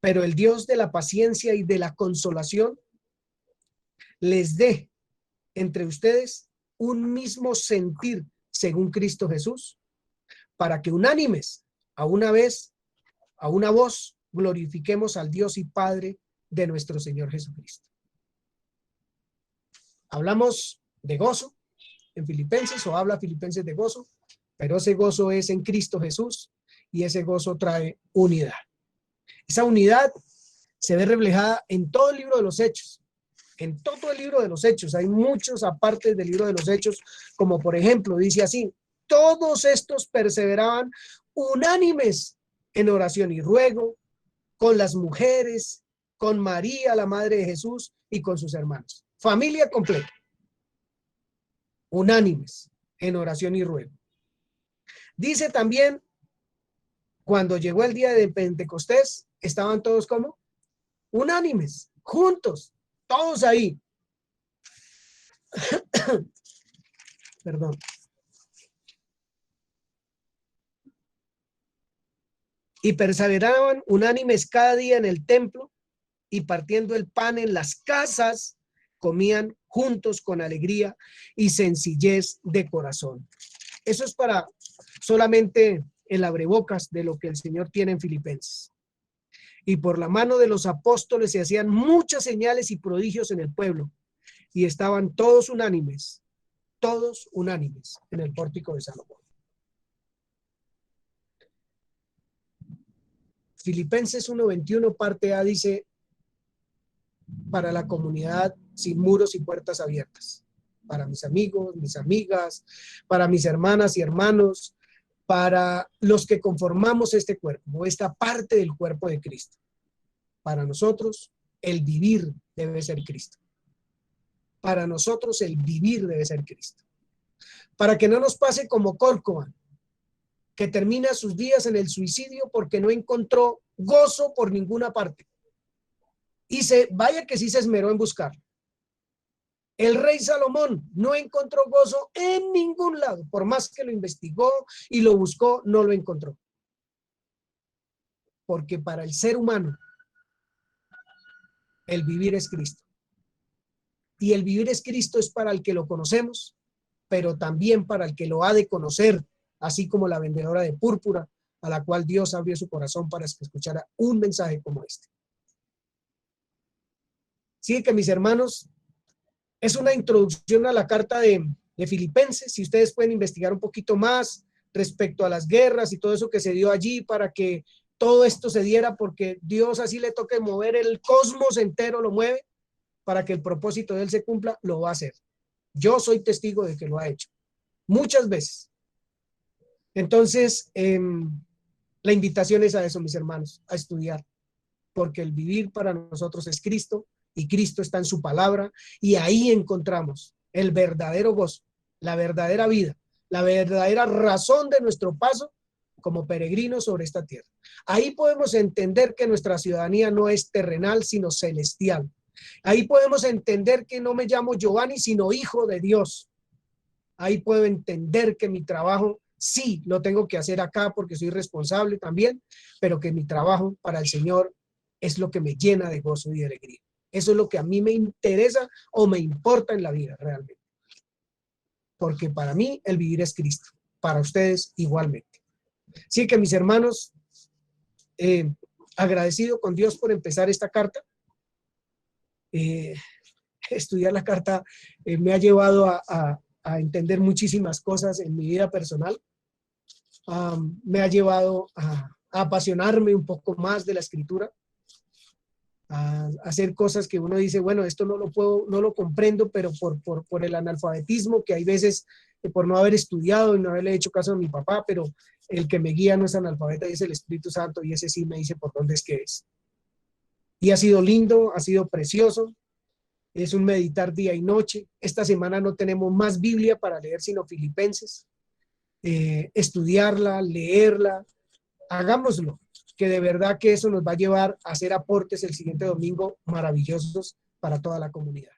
pero el Dios de la paciencia y de la consolación les dé entre ustedes un mismo sentir según Cristo Jesús, para que unánimes a una voz glorifiquemos al Dios y Padre de nuestro Señor Jesucristo. Hablamos de gozo en Filipenses, o habla Filipenses de gozo, pero ese gozo es en Cristo Jesús, y ese gozo trae unidad. Esa unidad se ve reflejada en todo el libro de los Hechos. En todo el libro de los Hechos hay muchos apartes del libro de los Hechos, como por ejemplo, dice así: todos estos perseveraban unánimes en oración y ruego, con las mujeres, con María, la madre de Jesús, y con sus hermanos. Familia completa. Unánimes en oración y ruego. Dice también, cuando llegó el día de Pentecostés, estaban todos como unánimes, juntos, todos ahí. Perdón. Y perseveraban unánimes cada día en el templo, y partiendo el pan en las casas, comían juntos con alegría y sencillez de corazón. Eso es para solamente el abrebocas de lo que el Señor tiene en Filipenses. Y por la mano de los apóstoles se hacían muchas señales y prodigios en el pueblo, y estaban todos unánimes en el pórtico de Salomón. Filipenses 1:21 parte A dice: para la comunidad sin muros y puertas abiertas, para mis amigos, mis amigas, para mis hermanas y hermanos, para los que conformamos este cuerpo, esta parte del cuerpo de Cristo. Para nosotros el vivir debe ser Cristo. Para nosotros el vivir debe ser Cristo. Para que no nos pase como Corcovan, que termina sus días en el suicidio porque no encontró gozo por ninguna parte. Y vaya que sí se esmeró en buscar. El rey Salomón no encontró gozo en ningún lado. Por más que lo investigó y lo buscó, no lo encontró. Porque para el ser humano, el vivir es Cristo. Y el vivir es Cristo es para el que lo conocemos, pero también para el que lo ha de conocer, así como la vendedora de púrpura, a la cual Dios abrió su corazón para que escuchara un mensaje como este. Así que, mis hermanos, es una introducción a la carta de Filipenses. Si ustedes pueden investigar un poquito más respecto a las guerras y todo eso que se dio allí para que todo esto se diera, porque Dios así le toca mover el cosmos entero, lo mueve para que el propósito de él se cumpla, lo va a hacer. Yo soy testigo de que lo ha hecho muchas veces. Entonces, la invitación es a eso, mis hermanos, a estudiar, porque el vivir para nosotros es Cristo, y Cristo está en su palabra, y ahí encontramos el verdadero gozo, la verdadera vida, la verdadera razón de nuestro paso como peregrinos sobre esta tierra. Ahí podemos entender que nuestra ciudadanía no es terrenal, sino celestial. Ahí podemos entender que no me llamo Giovanni, sino hijo de Dios. Ahí puedo entender que mi trabajo sí lo tengo que hacer acá porque soy responsable también, pero que mi trabajo para el Señor es lo que me llena de gozo y de alegría. Eso es lo que a mí me interesa o me importa en la vida realmente. Porque para mí el vivir es Cristo, para ustedes igualmente. Así que, mis hermanos, agradecido con Dios por empezar esta carta. Estudiar la carta me ha llevado a entender muchísimas cosas en mi vida personal. Me ha llevado a apasionarme un poco más de la escritura, a hacer cosas que uno dice, bueno, esto no lo comprendo, pero por el analfabetismo que hay veces, por no haber estudiado y no haberle hecho caso a mi papá, pero el que me guía no es analfabeta y es el Espíritu Santo, y ese sí me dice por dónde es que es. Y ha sido lindo, ha sido precioso. Es un meditar día y noche. Esta semana no tenemos más Biblia para leer, sino Filipenses. Estudiarla, leerla. Hagámoslo, que de verdad que eso nos va a llevar a hacer aportes el siguiente domingo maravillosos para toda la comunidad.